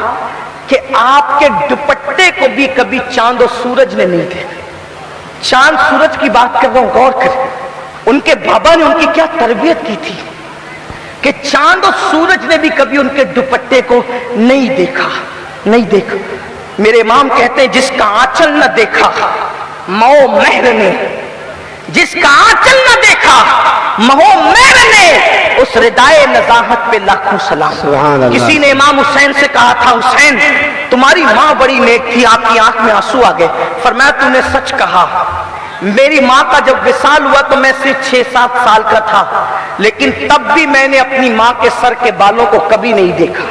کہ آپ کے دوپٹے کو بھی کبھی چاند و سورج نے نہیں دیکھا۔ چاند سورج کی بات کر رہا ہوں، غور کریں، ان کے بابا نے ان کی کیا تربیت کی تھی کہ چاند و سورج نے بھی کبھی ان کے دوپٹے کو نہیں دیکھا، نہیں دیکھا۔ میرے امام کہتے ہیں جس کا آنچل نہ دیکھا مئو مہر نے، جس کا آنچل نہ دیکھا مہو مہر نے، اس ردائے نزاہت پہ لاکھوں سلام۔ سبحان اللہ۔ کسی نے امام حسین سے کہا تھا، حسین تمہاری ماں بڑی نیک تھی، آپ کی آنکھ میں آنسو آ گئے۔ فرمایا تم نے سچ کہا، میری ماں کا جب وصال ہوا تو میں صرف 6-7 سال کا تھا، لیکن تب بھی میں نے اپنی ماں کے سر کے بالوں کو کبھی نہیں دیکھا۔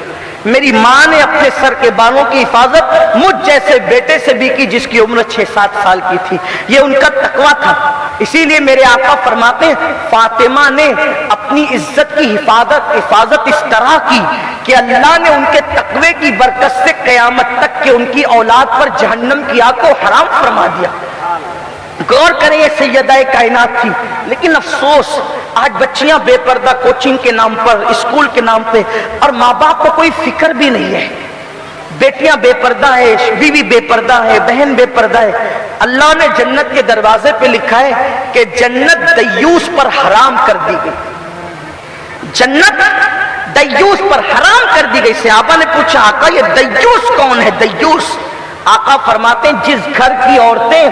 میری ماں نے اپنے سر کے بالوں کی حفاظت مجھ جیسے بیٹے سے بھی کی جس کی عمر 6-7 سال کی تھی۔ یہ ان کا تقویٰ تھا۔ اسی لیے میرے آقا فرماتے ہیں فاطمہ نے اپنی عزت کی حفاظت اس طرح کی کہ اللہ نے ان کے تقوی کی برکت سے قیامت تک کہ ان کی اولاد پر جہنم کی آگ کو حرام فرما دیا۔ غور کریں، یہ سیدہ کائنات تھی، لیکن افسوس آج بچیاں بے پردہ کوچنگ کے نام پر، اسکول کے نام پہ، اور ماں باپ کو کوئی فکر بھی نہیں ہے۔ بیٹیاں بے پردہ ہے، بیوی بے پردہ ہے، بہن بے پردہ ہے۔ اللہ نے جنت کے دروازے پہ لکھا ہے کہ جنت دیوس پر حرام کر دی گئی، جنت دیوس پر حرام کر دی گئی۔ صحابہ نے پوچھا آقا یہ دیوس کون ہے؟ دیوس، آقا فرماتے ہیں جس گھر کی عورتیں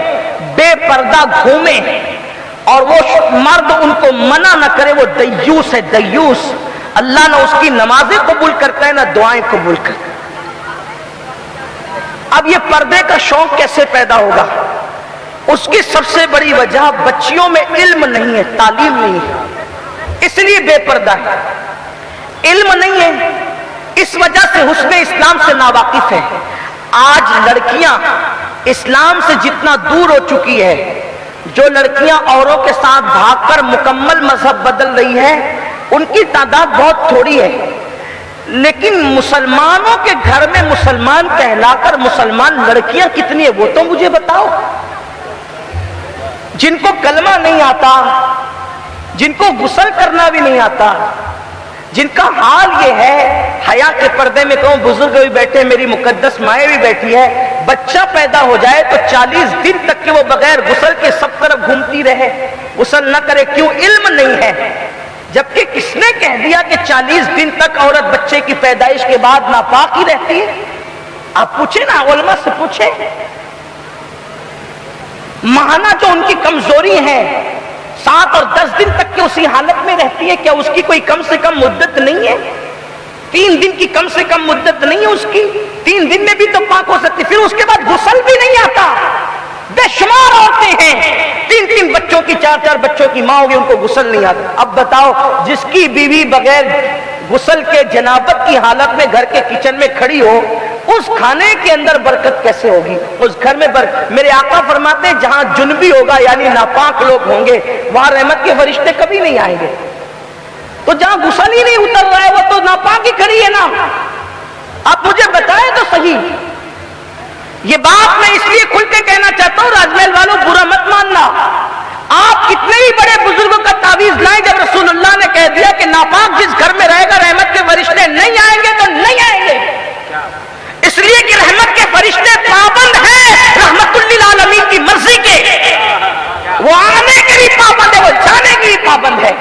بے پردہ گھومیں اور وہ مرد ان کو منع نہ کرے وہ دیوس ہے، دیوس۔ اللہ نہ اس کی نمازیں قبول کرتا ہے نہ دعائیں قبول کرتا ہے۔ اب یہ پردے کا شوق کیسے پیدا ہوگا؟ اس کی سب سے بڑی وجہ بچیوں میں علم نہیں ہے، تعلیم نہیں ہے، اس لیے بے پردہ ہے۔ علم نہیں ہے، اس وجہ سے حسن اسلام سے ناواقف ہے۔ آج لڑکیاں اسلام سے جتنا دور ہو چکی ہے، جو لڑکیاں اوروں کے ساتھ بھاگ کر مکمل مذہب بدل رہی ہیں ان کی تعداد بہت تھوڑی ہے، لیکن مسلمانوں کے گھر میں مسلمان کہلا کر مسلمان لڑکیاں کتنی ہیں وہ تو مجھے بتاؤ۔ جن کو کلمہ نہیں آتا، جن کو غسل کرنا بھی نہیں آتا، جن کا حال یہ ہے، حیا کے پردے میں کہوں بزرگ بھی بیٹھے، میری مقدس مائیں بھی بیٹھی ہے، بچہ پیدا ہو جائے تو 40 دن تک کہ وہ بغیر غسل کے سب طرف گھومتی رہے، غسل نہ کرے، کیوں؟ علم نہیں ہے۔ جبکہ کس نے کہہ دیا کہ 40 دن تک عورت بچے کی پیدائش کے بعد ناپاک ہی رہتی ہے؟ آپ پوچھیں نا، علماء سے پوچھیں۔ ماہانہ جو ان کی کمزوری ہے 7 اور 10 دن تک کہ اسی حالت میں رہتی ہے، کیا اس کی کوئی کم سے کم مدت نہیں ہے؟ 3 دن کی کم سے کم مدت نہیں ہے اس کی؟ 3 دن میں بھی تو پاک ہو سکتی، پھر اس کے بعد غسل بھی نہیں آتا۔ بے شمار عورتیں ہیں 3 بچوں کی 4 بچوں کی ماں ہوگی، ان کو غسل نہیں آتا۔ اب بتاؤ جس کی بیوی بغیر غسل کے جنابت کی حالت میں گھر کے کچن میں کھڑی ہو، اس کھانے کے اندر برکت کیسے ہوگی؟ اس گھر میں میرے آقا فرماتے ہیں جہاں جنبی ہوگا یعنی ناپاک لوگ ہوں گے وہاں رحمت کے فرشتے کبھی نہیں آئیں گے۔ تو جہاں غسل ہی نہیں اتر رہا ہے وہ تو ناپاک ہی کھڑی ہے نا۔ آپ مجھے بتائیں تو صحیح، یہ بات میں اس لیے کھل کے کہنا چاہتا ہوں، راج محل والوں برا مت ماننا۔ آپ کتنے ہی بڑے بزرگوں کا تعویذ لائیں، جب رسول اللہ نے کہہ دیا کہ ناپاک جس گھر میں رہے گا رحمت کے فرشتے نہیں آئیں گے تو نہیں آئیں گے، اس لیے کہ رحمت کے فرشتے پابند ہیں رحمت للعالمین کی مرضی کے، وہ آنے کے بھی پابند ہے، وہ جانے کے بھی پابند ہے۔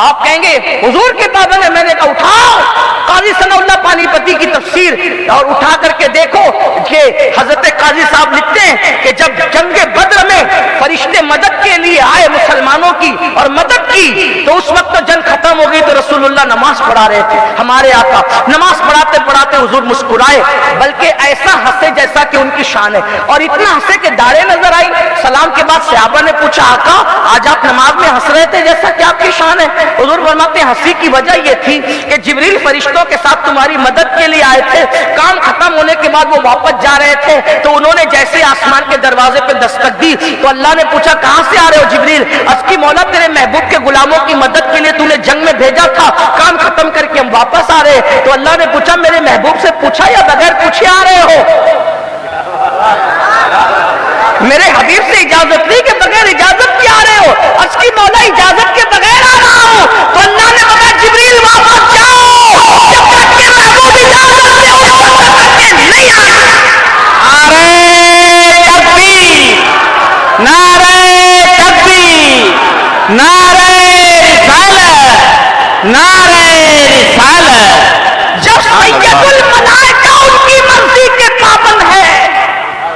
آپ کہیں گے حضور کے پابند ہے، میں نے کہا اٹھاؤ قاضی ثناء اللہ پانی پتی کی تفسیر اور اٹھا کر کے دیکھو کہ حضرت قاضی صاحب لکھتے ہیں کہ جب جنگ بدر میں فرشتے مدد کے لیے آئے مسلمانوں کی اور مدد کی تو اس وقت تو جنگ ختم ہو گئی، تو رسول اللہ نماز پڑھا رہے تھے، ہمارے آقا نماز پڑھاتے پڑھاتے حضور مسکرائے، بلکہ ایسا ہنسے جیسا کہ ان کی شان ہے، اور اتنا ہنسے کہ داڑیں نظر آئی۔ سلام کے بعد صحابہ نے پوچھا آقا آج آپ نماز میں ہنس رہے تھے جیسا کہ آپ کی شان ہے؟ حضور فرماتے ہیں ہنسی کی وجہ یہ تھی کہ جبریل فرشتوں کے ساتھ تمہاری مدد کے لیے آئے تھے، کام ختم ہونے کے بعد وہ واپس جا رہے تھے تو انہوں نے جیسے آسمان کے دروازے پہ دستک دی تو اللہ نے پوچھا کہاں سے آ رہے ہو جبریل؟ عرض کی مولا تیرے محبوب کے غلاموں کی مدد کے لیے تو نے جنگ میں بھیجا تھا، کام ختم کر کے ہم واپس آ رہے ہیں۔ تو اللہ نے پوچھا میرے محبوب سے پوچھا یا بغیر پوچھے آ رہے ہو؟ میرے حبیب سے اجازت لی کہ بغیر اجازت کی آ رہے ہو؟ عرض کی مولا اجازت کے بغیر آ رہا ہوں۔ تو اللہ نے کہا جبریل واپس جاؤ، جب تک کہ محبوب اجازت دے اس وقت تک کہ نہیں آئے۔ نعرہ تکبیر، نعرہ تکبیر، نعرہ رسالت، نعرہ رسالت۔ جب سید الملائکہ ان کی مرضی کے پابند ہے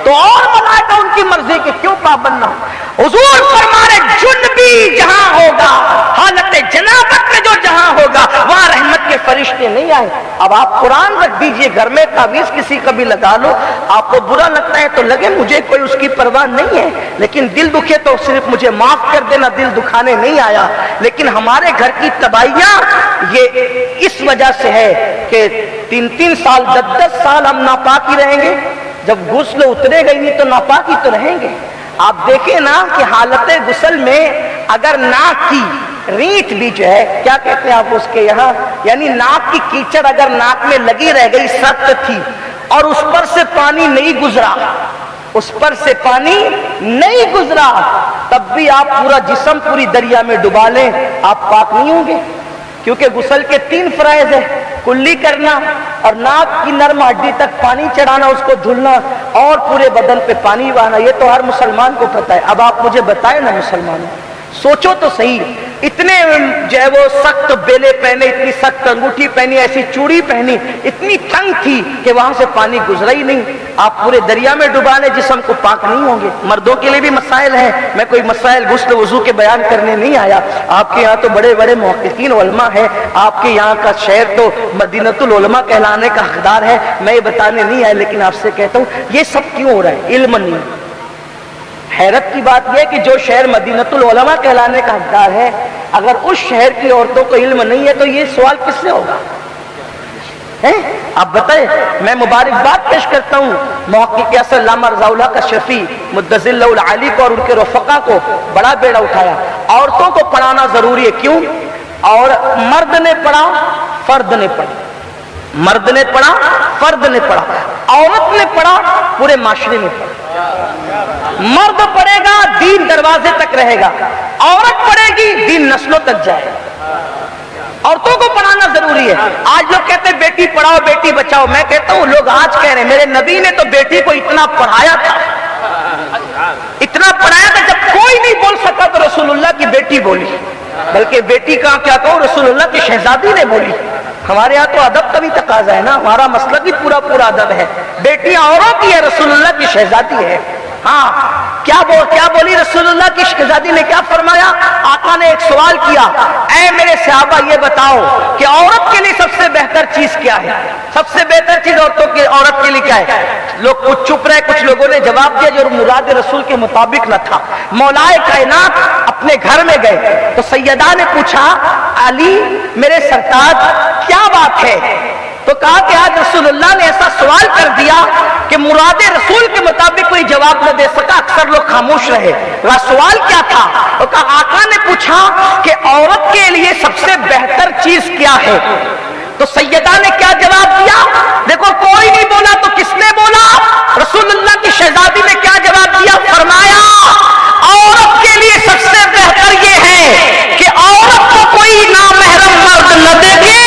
تو اور ملائکہ ان کی مرضی کے کیوں پابند نہ؟ حضور فرما رہے جنبی جہاں ہوگا، حالت جنابت میں جو جہاں ہوگا وہاں رحمت کے فرشتے نہیں آئے۔ اب آپ قرآن رکھ دیجئے گھر میں، تعویذ کسی کا بھی لگا لو، آپ کو برا لگتا ہے تو لگے، مجھے کوئی اس کی پرواہ نہیں ہے، لیکن دل دکھے تو صرف مجھے معاف کر دینا، دل دکھانے نہیں آیا۔ لیکن ہمارے گھر کی تباہیاں یہ اس وجہ سے ہے کہ 3 سال 10 سال ہم ناپاک ہی رہیں گے، جب غسل اترے گئی نہیں تو ناپاک ہی تو رہیں گے۔ آپ دیکھیں نا کہ حالت غسل میں اگر ناک کی ریٹھ بھی جو ہے کیا کہتے ہیں آپ اس کے یہاں، یعنی ناک کی کیچڑ اگر ناک میں لگی رہ گئی، سخت تھی اور اس پر سے پانی نہیں گزرا، اس پر سے پانی نہیں گزرا، تب بھی آپ پورا جسم پوری دریا میں ڈبا لیں آپ پاک نہیں ہوں گے، کیونکہ غسل کے 3 فرائض ہیں، کلی کرنا اور ناک کی نرم ہڈی تک پانی چڑھانا، اس کو دھلنا اور پورے بدن پہ پانی بہانا، یہ تو ہر مسلمان کو پتہ ہے۔ اب آپ مجھے بتائیں نا مسلمانوں، سوچو تو صحیح، اتنے جو ہے وہ سخت بیلے پہنے، اتنی سخت انگوٹھی پہنی، ایسی چوڑی پہنی، اتنی تنگ تھی کہ وہاں سے پانی گزرا ہی نہیں، آپ پورے دریا میں ڈبانے جسم کو پاک نہیں ہوں گے۔ مردوں کے لیے بھی مسائل ہیں، میں کوئی مسائل غسل وضو کے بیان کرنے نہیں آیا، آپ کے یہاں تو بڑے بڑے محققین علماء ہیں، آپ کے یہاں کا شہر تو مدینۃ العلماء کہلانے کا حقدار ہے، میں یہ بتانے نہیں آیا، لیکن آپ سے کہتا ہوں یہ سب کیوں ہو رہا ہے؟ علم نہیں۔ حیرت کی بات یہ کہ جو شہر مدینۃ العلماء کہلانے کا حقدار ہے، اگر اس شہر کی عورتوں کو علم نہیں ہے تو یہ سوال کس سے ہوگا؟ آپ بتائیں۔ میں مبارکباد پیش کرتا ہوں محقق اصل علامہ رضا اللہ کشفی مدظر اللہ العالی کو اور ان کے رفقا کو، بڑا بیڑا اٹھایا۔ عورتوں کو پڑھانا ضروری ہے، کیوں؟ اور مرد نے پڑھا فرد نے پڑھا، مرد نے پڑھا فرد نے پڑھا، عورت نے پڑھا پورے معاشرے نے پڑھا۔ مرد پڑھے گا دین دروازے تک رہے گا، عورت پڑھے گی دین نسلوں تک جائے گا۔ عورتوں کو پڑھانا ضروری ہے۔ آج لوگ کہتے ہیں بیٹی پڑھاؤ بیٹی بچاؤ، میں کہتا ہوں لوگ آج کہہ رہے ہیں، میرے نبی نے تو بیٹی کو اتنا پڑھایا تھا، اتنا پڑھایا تھا، جب کوئی نہیں بول سکا تو رسول اللہ کی بیٹی بولی، بلکہ بیٹی کا کیا کہوں، رسول اللہ کی شہزادی نے بولی۔ ہمارے یہاں تو ادب کا بھی تقاضا ہے نا، ہمارا مسلک بھی پورا ادب ہے، بیٹیاں اوروں کی ہے، رسول اللہ کی شہزادی ہے۔ ہاں کیا بولی رسول اللہ کی شہزادی نے؟ کیا فرمایا؟ آقا نے ایک سوال کیا، اے میرے صحابہ یہ بتاؤ کہ عورت کے لیے سب سے بہتر چیز کیا ہے؟ سب سے بہتر چیز عورت کے لیے کیا ہے؟ لوگ کچھ چپ رہے، کچھ لوگوں نے جواب دیا جو مراد رسول کے مطابق نہ تھا۔ مولائے کائنات اپنے گھر میں گئے تو سیدہ نے پوچھا علی میرے سرتاج کیا بات ہے؟ تو کہا کہ آج رسول اللہ نے ایسا سوال کر دیا کہ مراد رسول کے مطابق کوئی جواب نہ دے سکا، اکثر لوگ خاموش رہے۔ وہ سوال کیا تھا؟ تو کہا آقا نے پوچھا کہ عورت کے لیے سب سے بہتر چیز کیا ہے؟ تو سیدہ نے کیا جواب دیا؟ دیکھو کوئی نہیں بولا تو کس نے بولا؟ رسول اللہ کی شہزادی نے کیا جواب دیا؟ فرمایا عورت کے لیے سب سے بہتر یہ ہے کہ عورت کو کوئی نامحرم مرد نہ دیکھے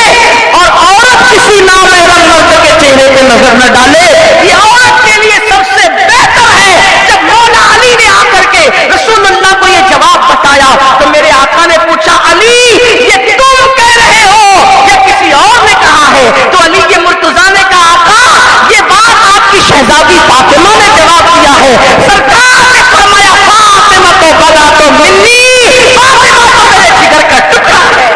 اور عورت کسی نامحرم مرد کے چہرے پہ نظر نہ ڈالے۔ یہ عورت کے لیے سب سے بہتر ہے۔ جب مولا علی نے آ کر کے رسول اللہ کو یہ جواب بتایا تو میرے آقا نے پوچھا علی یہ تم کہہ رہے ہو یا کسی اور نے کہا ہے؟ تو علی کے مرتضیٰ نے کہا آقا یہ بات آپ کی شہزادی فاطمہ نے جواب دیا ہے۔ سرکار نے فرمایا فاطمہ تو بلا تو منی، فاطمہ تو میرے جگر کا ٹکڑا ہے۔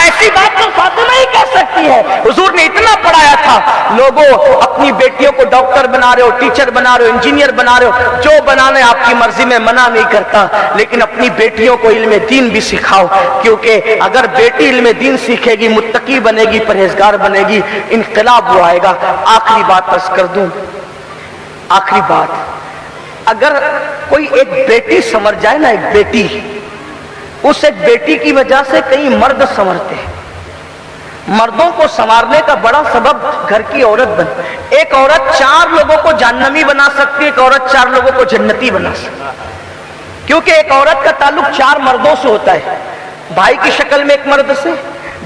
ایسی بات تو فاطمہ ہی کہہ سکتی ہے۔ حضور نے اتنا پڑھایا تھا، لوگوں اپنی بیٹیوں کو ڈاکٹر بنا رہے ہو، ٹیچر بنا رہے ہو، انجینئر بنا رہے ہو، جو بنانے آپ کی مرضی میں منع نہیں کرتا، لیکن اپنی بیٹیوں کو علم دین بھی سکھاؤ، کیونکہ اگر بیٹی علم دین سیکھے گی، متقی بنے گی، پرہیزگار بنے گی، انقلاب وہ آئے گا۔ آخری بات عرض کر دوں، آخری بات، اگر کوئی ایک بیٹی سنور جائے نا، ایک بیٹی، اس ایک بیٹی کی وجہ سے کئی مرد سنورتے ہیں۔ مردوں کو سنوارنے کا بڑا سبب گھر کی عورت بن، ایک عورت 4 لوگوں کو جہنمی بنا سکتی ہے، ایک عورت 4 لوگوں کو جنتی بنا سکتی ہے، کیونکہ ایک عورت کا تعلق 4 مردوں سے ہوتا ہے، بھائی کی شکل میں ایک مرد سے،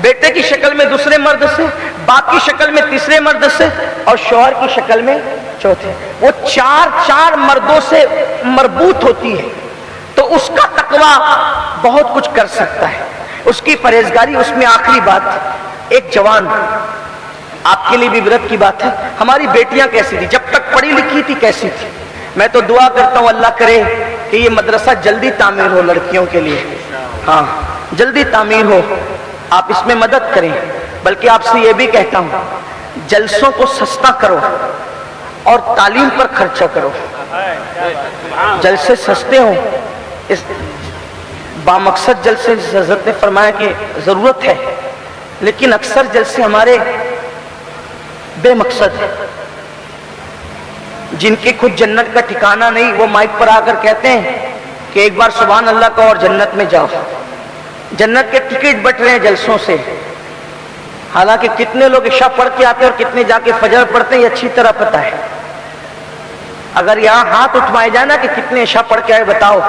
بیٹے کی شکل میں دوسرے مرد سے، باپ کی شکل میں تیسرے مرد سے، اور شوہر کی شکل میں چوتھے۔ وہ 4 مردوں سے مربوط ہوتی ہے، تو اس کا تقویٰ بہت کچھ کر سکتا ہے، اس کی پرہیزگاری۔ اس میں آخری بات، ایک جوان، آپ کے لیے بھی عبرت کی بات ہے، ہماری بیٹیاں کیسی تھی جب تک پڑھی لکھی تھی، کیسی تھی؟ میں تو دعا کرتا ہوں اللہ کرے کہ یہ مدرسہ جلدی تعمیر ہو لڑکیوں کے لیے، ہاں جلدی تعمیر ہو، آپ اس میں مدد کریں۔ بلکہ آپ سے یہ بھی کہتا ہوں جلسوں کو سستا کرو اور تعلیم پر خرچہ کرو۔ جلسے سستے ہوں، اس بامقصد جلسے حضرت نے فرمایا کہ ضرورت ہے، لیکن اکثر جلسے ہمارے بے مقصد ہیں، جن کی خود جنت کا ٹھکانہ نہیں، وہ مائک پر آ کر کہتے ہیں کہ ایک بار سبحان اللہ کا اور جنت میں جاؤ۔ جنت کے ٹکٹ بٹ رہے ہیں جلسوں سے، حالانکہ کتنے لوگ عشاء پڑھ کے آتے ہیں اور کتنے جا کے فجر پڑھتے ہیں یہ اچھی طرح پتہ ہے۔ اگر یہاں ہاتھ اٹھوائے جائے نا کہ کتنے عشاء پڑھ کے آئے بتاؤ،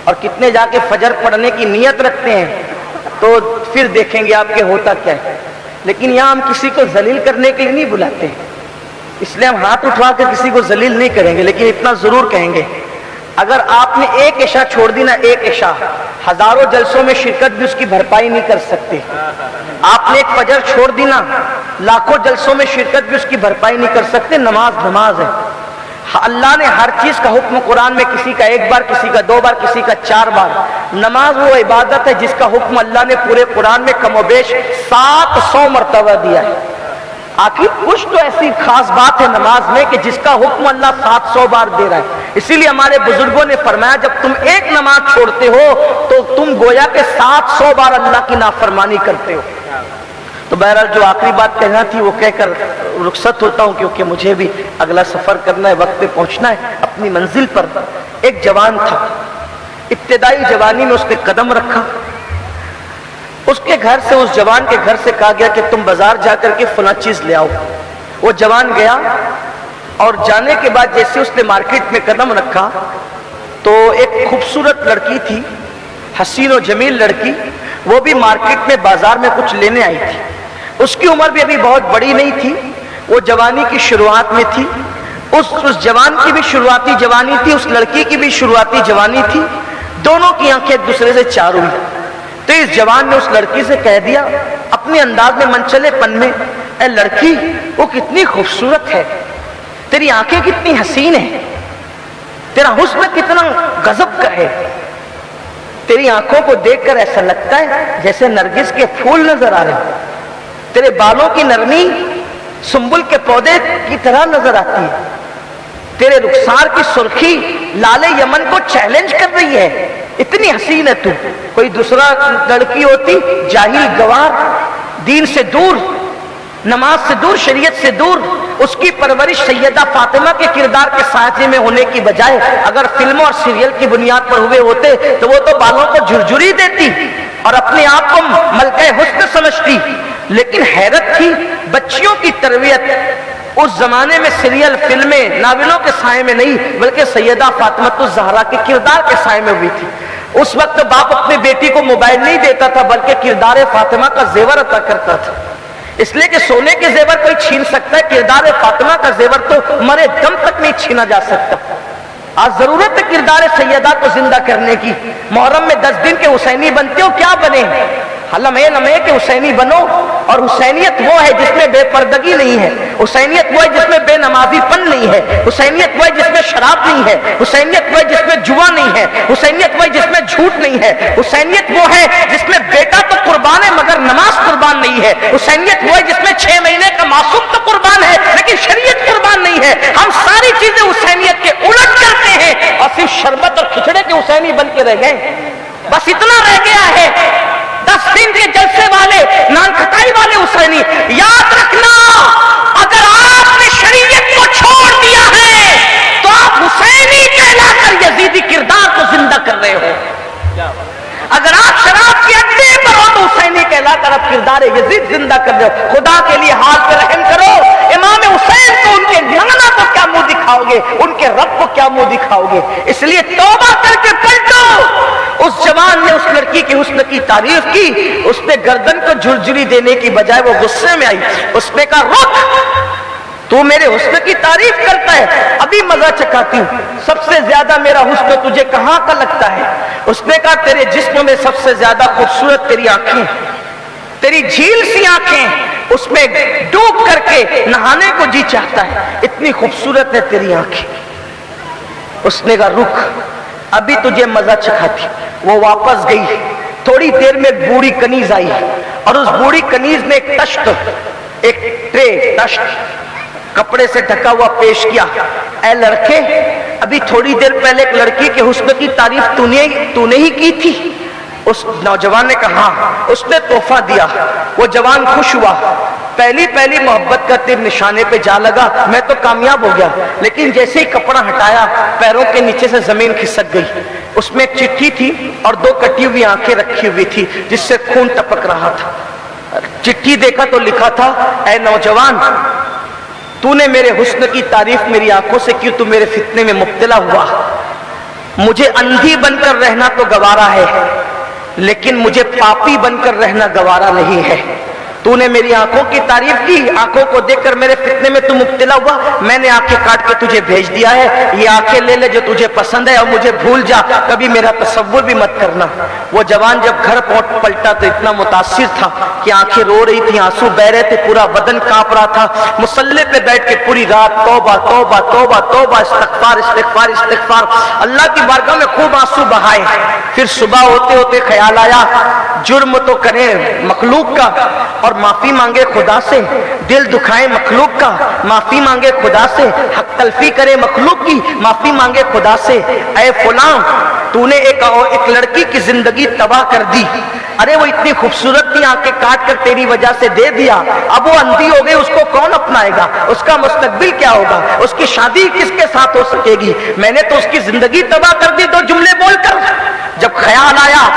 اور کتنے جا کے فجر پڑھنے کی نیت رکھتے ہیں، تو پھر دیکھیں گے آپ کے ہوتا کیا ہے۔ لیکن یہاں ہم کسی کو ذلیل کرنے کے لیے نہیں بلاتے، اس لیے ہم ہاتھ اٹھوا کے کسی کو ذلیل نہیں کریں گے، لیکن اتنا ضرور کہیں گے اگر آپ نے ایک عشاء چھوڑ دی نا، ایک عشاء، ہزاروں جلسوں میں شرکت بھی اس کی بھرپائی نہیں کر سکتے۔ آپ نے ایک فجر چھوڑ دی نا، لاکھوں جلسوں میں شرکت بھی اس کی بھرپائی نہیں کر سکتے۔ نماز نماز ہے، اللہ نے ہر چیز کا حکم قرآن میں کسی کا 1 بار، کسی کا 2 بار، کسی کا 4 بار۔ نماز وہ عبادت ہے جس کا حکم اللہ نے پورے قرآن میں کم و بیش 700 مرتبہ دیا ہے۔ آخر کچھ تو ایسی خاص بات ہے نماز میں کہ جس کا حکم اللہ 700 بار دے رہا ہے۔ اسی لیے ہمارے بزرگوں نے فرمایا جب تم ایک نماز چھوڑتے ہو تو تم گویا کہ 700 بار اللہ کی نافرمانی کرتے ہو۔ تو بہرحال جو آخری بات کہنا تھی وہ کہہ کر رخصت ہوتا ہوں، کیونکہ مجھے بھی اگلا سفر کرنا ہے، وقت پہ پہنچنا ہے اپنی منزل پر۔ ایک جوان تھا، ابتدائی جوانی میں اس نے قدم رکھا، اس کے گھر سے، اس جوان کے گھر سے کہا گیا کہ تم بازار جا کر کے فلاں چیز لے آؤ۔ وہ جوان گیا، اور جانے کے بعد جیسے اس نے مارکیٹ میں قدم رکھا تو ایک خوبصورت لڑکی تھی، حسین و جمیل لڑکی، وہ بھی مارکیٹ میں بازار میں کچھ لینے آئی تھی۔ اس کی عمر بھی ابھی بہت بڑی نہیں تھی، وہ جوانی کی شروعات میں تھی۔ اس جوان کی بھی شروعاتی جوانی تھی، اس لڑکی کی بھی شروعاتی جوانی تھی، دونوں کی آنکھیں ایک دوسرے سے چار ہوئی۔ تو اس جوان نے اس لڑکی سے کہہ دیا اپنے انداز میں، منچلے پن میں، اے لڑکی وہ کتنی خوبصورت ہے، تیری آنکھیں کتنی حسین ہیں، تیرا حسن کتنا غضب کا ہے۔ تیری آنکھوں کو دیکھ کر ایسا لگتا ہے جیسے نرگس کے پھول نظر آ رہے ہیں، تیرے بالوں کی نرمی سنبل کے پودے کی طرح نظر آتی ہے، تیرے رخسار کی سرخی لال یمن کو چیلنج کر رہی ہے، اتنی حسین ہے تو۔ کوئی دوسرا لڑکی ہوتی جاہل گوار، دین سے دور، نماز سے دور، شریعت سے دور، اس کی پرورش سیدہ فاطمہ کے کردار کے سانچے میں ہونے کی بجائے اگر فلموں اور سیریل کی بنیاد پر ہوئے ہوتے تو وہ تو بالوں کو جھرجھری دیتی اور اپنے آپ کو ملکہ حسن سمجھتی۔ لیکن حیرت تھی، بچیوں کی تربیت اس زمانے میں سیریل، فلمیں، ناولوں کے سائے میں نہیں بلکہ سیدہ فاطمہ الزہرا کے کردار کے سائے میں ہوئی تھی۔ اس وقت باپ اپنے بیٹی کو موبائل نہیں دیتا تھا بلکہ کردار فاطمہ کا زیور عطا کرتا تھا، اس لیے کہ سونے کے زیور کوئی چھین سکتا ہے، کردار فاطمہ کا زیور تو مرے دم تک نہیں چھینا جا سکتا۔ آج ضرورت ہے کردار سیدہ کو زندہ کرنے کی۔ محرم میں 10 دن کے حسینی بنتے ہو، کیا بنے؟ لمحے لمحے کے حسینی بنو، اور حسینیت وہ ہے جس میں بے پردگی نہیں ہے، حسینیت وہ ہے جس میں بے نمازی پن نہیں ہے، حسینیت وہ ہے جس میں شراب نہیں ہے، حسینیت وہ ہے جس میں جوا نہیں ہے، حسینیت وہ ہے جس میں جھوٹ نہیں ہے، حسینیت وہ ہے جس میں بیٹا تو قربان ہے مگر نماز قربان نہیں ہے، حسینیت وہ ہے جس میں 6 مہینے کا معصوم تو قربان ہے لیکن شریعت قربان نہیں ہے۔ ہم ساری چیزیں حسینیت کے الٹ کرتے ہیں اور صرف شربت اور کھچڑے کے حسینی بن کے رہ گئے، بس اتنا رہ گیا ہے۔ 10 دن کے جلسے والے، نان کھٹائی والے حسینی، یاد رکھنا اگر آپ نے شریعت کو چھوڑ دیا ہے تو آپ حسینی کہلا کر یزیدی کردار کو زندہ کر رہے ہو۔ اگر آپ شراب کے اڈے پر ہو تو حسینی کہلا کر آپ کردار یزید زندہ کر رہے ہو۔ خدا کے لیے حال پہ رحم کرو، امام حسین کو ان کے نانا کو کیا منہ دکھاؤ گے، ان کے رب کو کیا منہ دکھاؤ گے؟ اس لیے توبہ کر کے پلٹو۔ اس جوان نے اس لڑکی کے حسن کی تعریف کی، اس نے گردن کو جھرجھری دینے کی بجائے وہ غصے میں آئی، اس نے کہا رک، تو میرے حسن کی تعریف کرتا ہے، ابھی مزہ چکھاتی ہوں، سب سے زیادہ میرا حسن تجھے کہاں کا لگتا ہے؟ اس نے کہا تیرے جسم میں سب سے زیادہ خوبصورت تیری آنکھیں، تیری جھیل سی آنکھیں، اس میں ڈوب کر کے نہانے کو جی چاہتا ہے، اتنی خوبصورت ہے تیری آنکھیں۔ اس نے کہا رک، ابھی تجھے مزہ چکھاتی۔ وہ واپس گئی، تھوڑی دیر میں ایک بوڑھی کنیز آئی اور اس بوڑھی کنیز نے ایک تشت، ایک ٹرے تشت کپڑے سے ڈھکا ہوا پیش کیا۔ اے لڑکے، ابھی تھوڑی دیر پہلے ایک لڑکی کے حسن کی تعریف تو نے ہی کی تھی۔ اس نوجوان نے کہا ہاں۔ اس نے تحفہ دیا، وہ جوان خوش ہوا، پہلی محبت کا تیر نشانے پہ جا لگا، میں تو کامیاب ہو گیا۔ لیکن جیسے ہی کپڑا ہٹایا پیروں کے نیچے سے زمین کھسک گئی، اس میں ایک چٹھی تھی اور 2 کٹی ہوئی آنکھیں رکھی ہوئی تھی جس سے خون ٹپک رہا تھا۔ چٹھی دیکھا تو لکھا تھا اے نوجوان، تو نے میرے حسن کی تعریف میری آنکھوں سے کی، تو میرے فتنے میں مبتلا ہوا، مجھے اندھی بن کر رہنا تو گوارا ہے لیکن مجھے پاپی بن کر رہنا گوارا نہیں ہے۔ تو نے میری آنکھوں کی تعریف کی، آنکھوں کو دیکھ کر میرے فتنے میں تو مبتلا ہوا، میں نے آنکھیں کاٹ کے تجھے بھیج دیا ہے، یہ آنکھیں لے لے جو تجھے پسند ہے اور مجھے بھول جا، کبھی میرا تصور بھی مت کرنا۔ وہ جوان جب گھر پلٹا تو اتنا متاثر تھا کہ آنکھیں رو رہی تھی، آنسو بہ رہے تھے، پورا بدن کانپ رہا تھا۔ مصلی پہ بیٹھ کے پوری رات توبہ توبہ توبہ توبہ، استغفار استغفار استغفار، اللہ کی بارگاہ میں خوب آنسو بہائے۔ پھر صبح ہوتے ہوتے خیال آیا جرم تو کریں مخلوق کا اور معافی مانگے خدا سے، دل دکھائیں مخلوق کا معافی مانگے خدا سے، حق تلفی کرے مخلوق کی معافی مانگے خدا سے۔ اے فلاں، تو نے ایک لڑکی کی زندگی تباہ کر دی، ارے وہ اتنی خوبصورت تھی، آنکھیں کاٹ کر تیری وجہ سے دے دیا، اب وہ اندھی ہو گئی، اس کو کون اپنائے گا؟ اس کا مستقبل کیا ہوگا؟ اس کی شادی کس کے ساتھ ہو سکے گی؟ میں نے تو اس کی زندگی تباہ کر دی 2 جملے بول کر۔ جب خیال آیا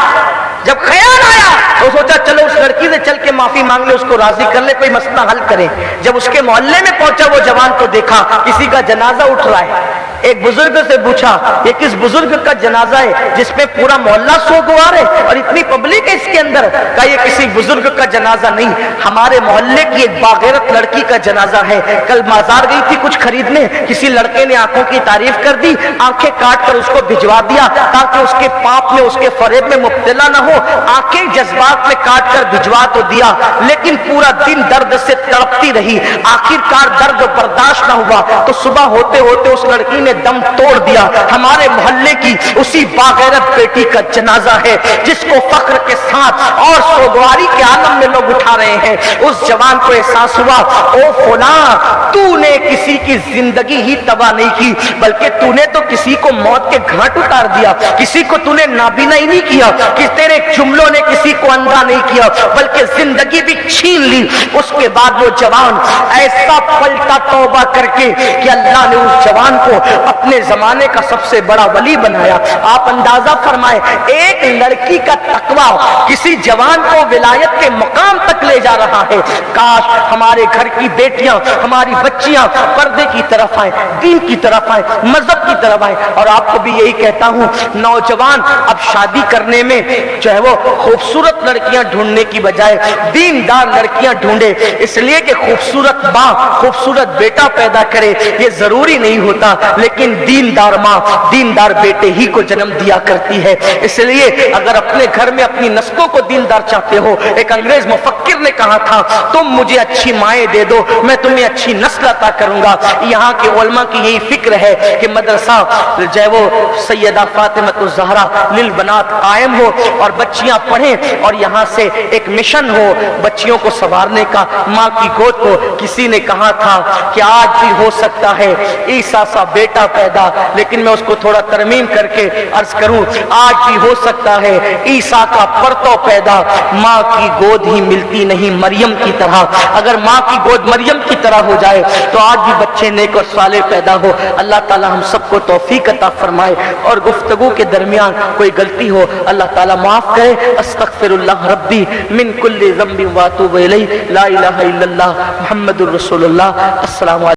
تو سوچا چلو اس لڑکی سے چل کے معافی مانگ لے، اس کو راضی کر لے، کوئی مسئلہ حل کرے۔ جب اس کے محلے میں پہنچا وہ جوان تو دیکھا کسی کا جنازہ اٹھ رہا ہے۔ ایک بزرگ سے پوچھا یہ کس بزرگ کا جنازہ ہے جس میں پورا محلہ سوگوار ہے اور اتنی پبلک ہے اس کے اندر؟ کہا یہ کسی بزرگ کا جنازہ نہیں، ہمارے محلے کی ایک باغیرت لڑکی کا جنازہ ہے، کل بازار گئی تھی کچھ خریدنے، کسی لڑکے نے آنکھوں کی تعریف کر دی، آنکھیں کاٹ کر اس کو بھجوا دیا تاکہ اس کے پاپ میں اس کے فریب میں مبتلا نہ ہو، آنکھیں جذبات میں کاٹ کر بھجوا تو دیا لیکن پورا دن درد سے تڑپتی رہی، آخر کار درد برداشت نہ ہوا تو صبح ہوتے ہوتے اس لڑکی نے دم توڑ دیا. ہمارے محلے کی اسی باغیرت بیٹی کا جنازہ ہے جس کو فخر کے ساتھ اور سوگواری کے عالم میں لوگ اٹھا رہے ہیں. اس جوان کو احساس ہوا او فلاں تو نے کسی کی زندگی ہی تباہ نہیں کی بلکہ تو نے تو کسی کو موت کے گھاٹ اتار دیا, کسی کو تو نے نابینا ہی نہیں کیا, کہ تیرے جملوں نے کسی کو اندھا نہیں کیا بلکہ زندگی بھی چھین لی. اس کے بعد وہ جوان ایسا پلٹا توبہ کر کے کہ اللہ نے اس جوان کو اپنے زمانے کا سب سے بڑا ولی بنایا. آپ اندازہ فرمائے ایک لڑکی کا تقویٰ کسی جوان کو ولایت کے مقام تک لے جا رہا ہے. کاش ہمارے گھر کی بیٹیاں, ہماری بچیاں پردے کی طرف آئیں, دین کی طرف آئیں, مذہب کی طرف آئیں. اور آپ کو بھی یہی کہتا ہوں, نوجوان اب شادی کرنے میں جو ہے وہ خوبصورت لڑکیاں ڈھونڈنے کی بجائے دیندار لڑکیاں ڈھونڈے, اس لیے کہ خوبصورت ماں خوبصورت بیٹا پیدا کرے یہ ضروری نہیں ہوتا, لیکن دیندار ماں دیندار بیٹے ہی کو جنم دیا کرتی ہے. اس لیے اگر اپنے گھر میں اپنی نسلوں کو دیندار چاہتے ہو, ایک انگریز مفکر نے کہا تھا تم مجھے اچھی مائیں دے دو میں تمہیں اچھی نسل عطا کروں گا. یہاں کے علماء کی یہی فکر ہے کہ مدرسہ جو ہے وہ سیدہ فاطمہ الزہرا للبنات قائم ہو اور بچیاں پڑھیں, اور یہاں سے ایک مشن ہو بچیوں کو سنوارنے کا. ماں کی گود کو کسی نے کہا تھا کہ آج بھی ہو سکتا ہے عیسیٰ سا بیٹا پیدا, لیکن میں اس کو تھوڑا ترمیم کر کے عرض کروں آج بھی ہو سکتا ہے عیسیٰ کا پرتو پیدا, ماں کی گود ہی ملتی نہیں مریم کی طرح. اگر ماں کی گود مریم کی طرح ہو جائے تو آج بھی بچے نیک اور صالح پیدا ہو. اللہ تعالی ہم سب کو توفیق عطا فرمائے, اور گفتگو کے درمیان کوئی غلطی ہو اللہ تعالی معاف کرے. استغفر اللہ ربی من کل ذنب واتوب الیہ, لا الہ الا اللہ محمد الرسول اللہ. السلام علیکم.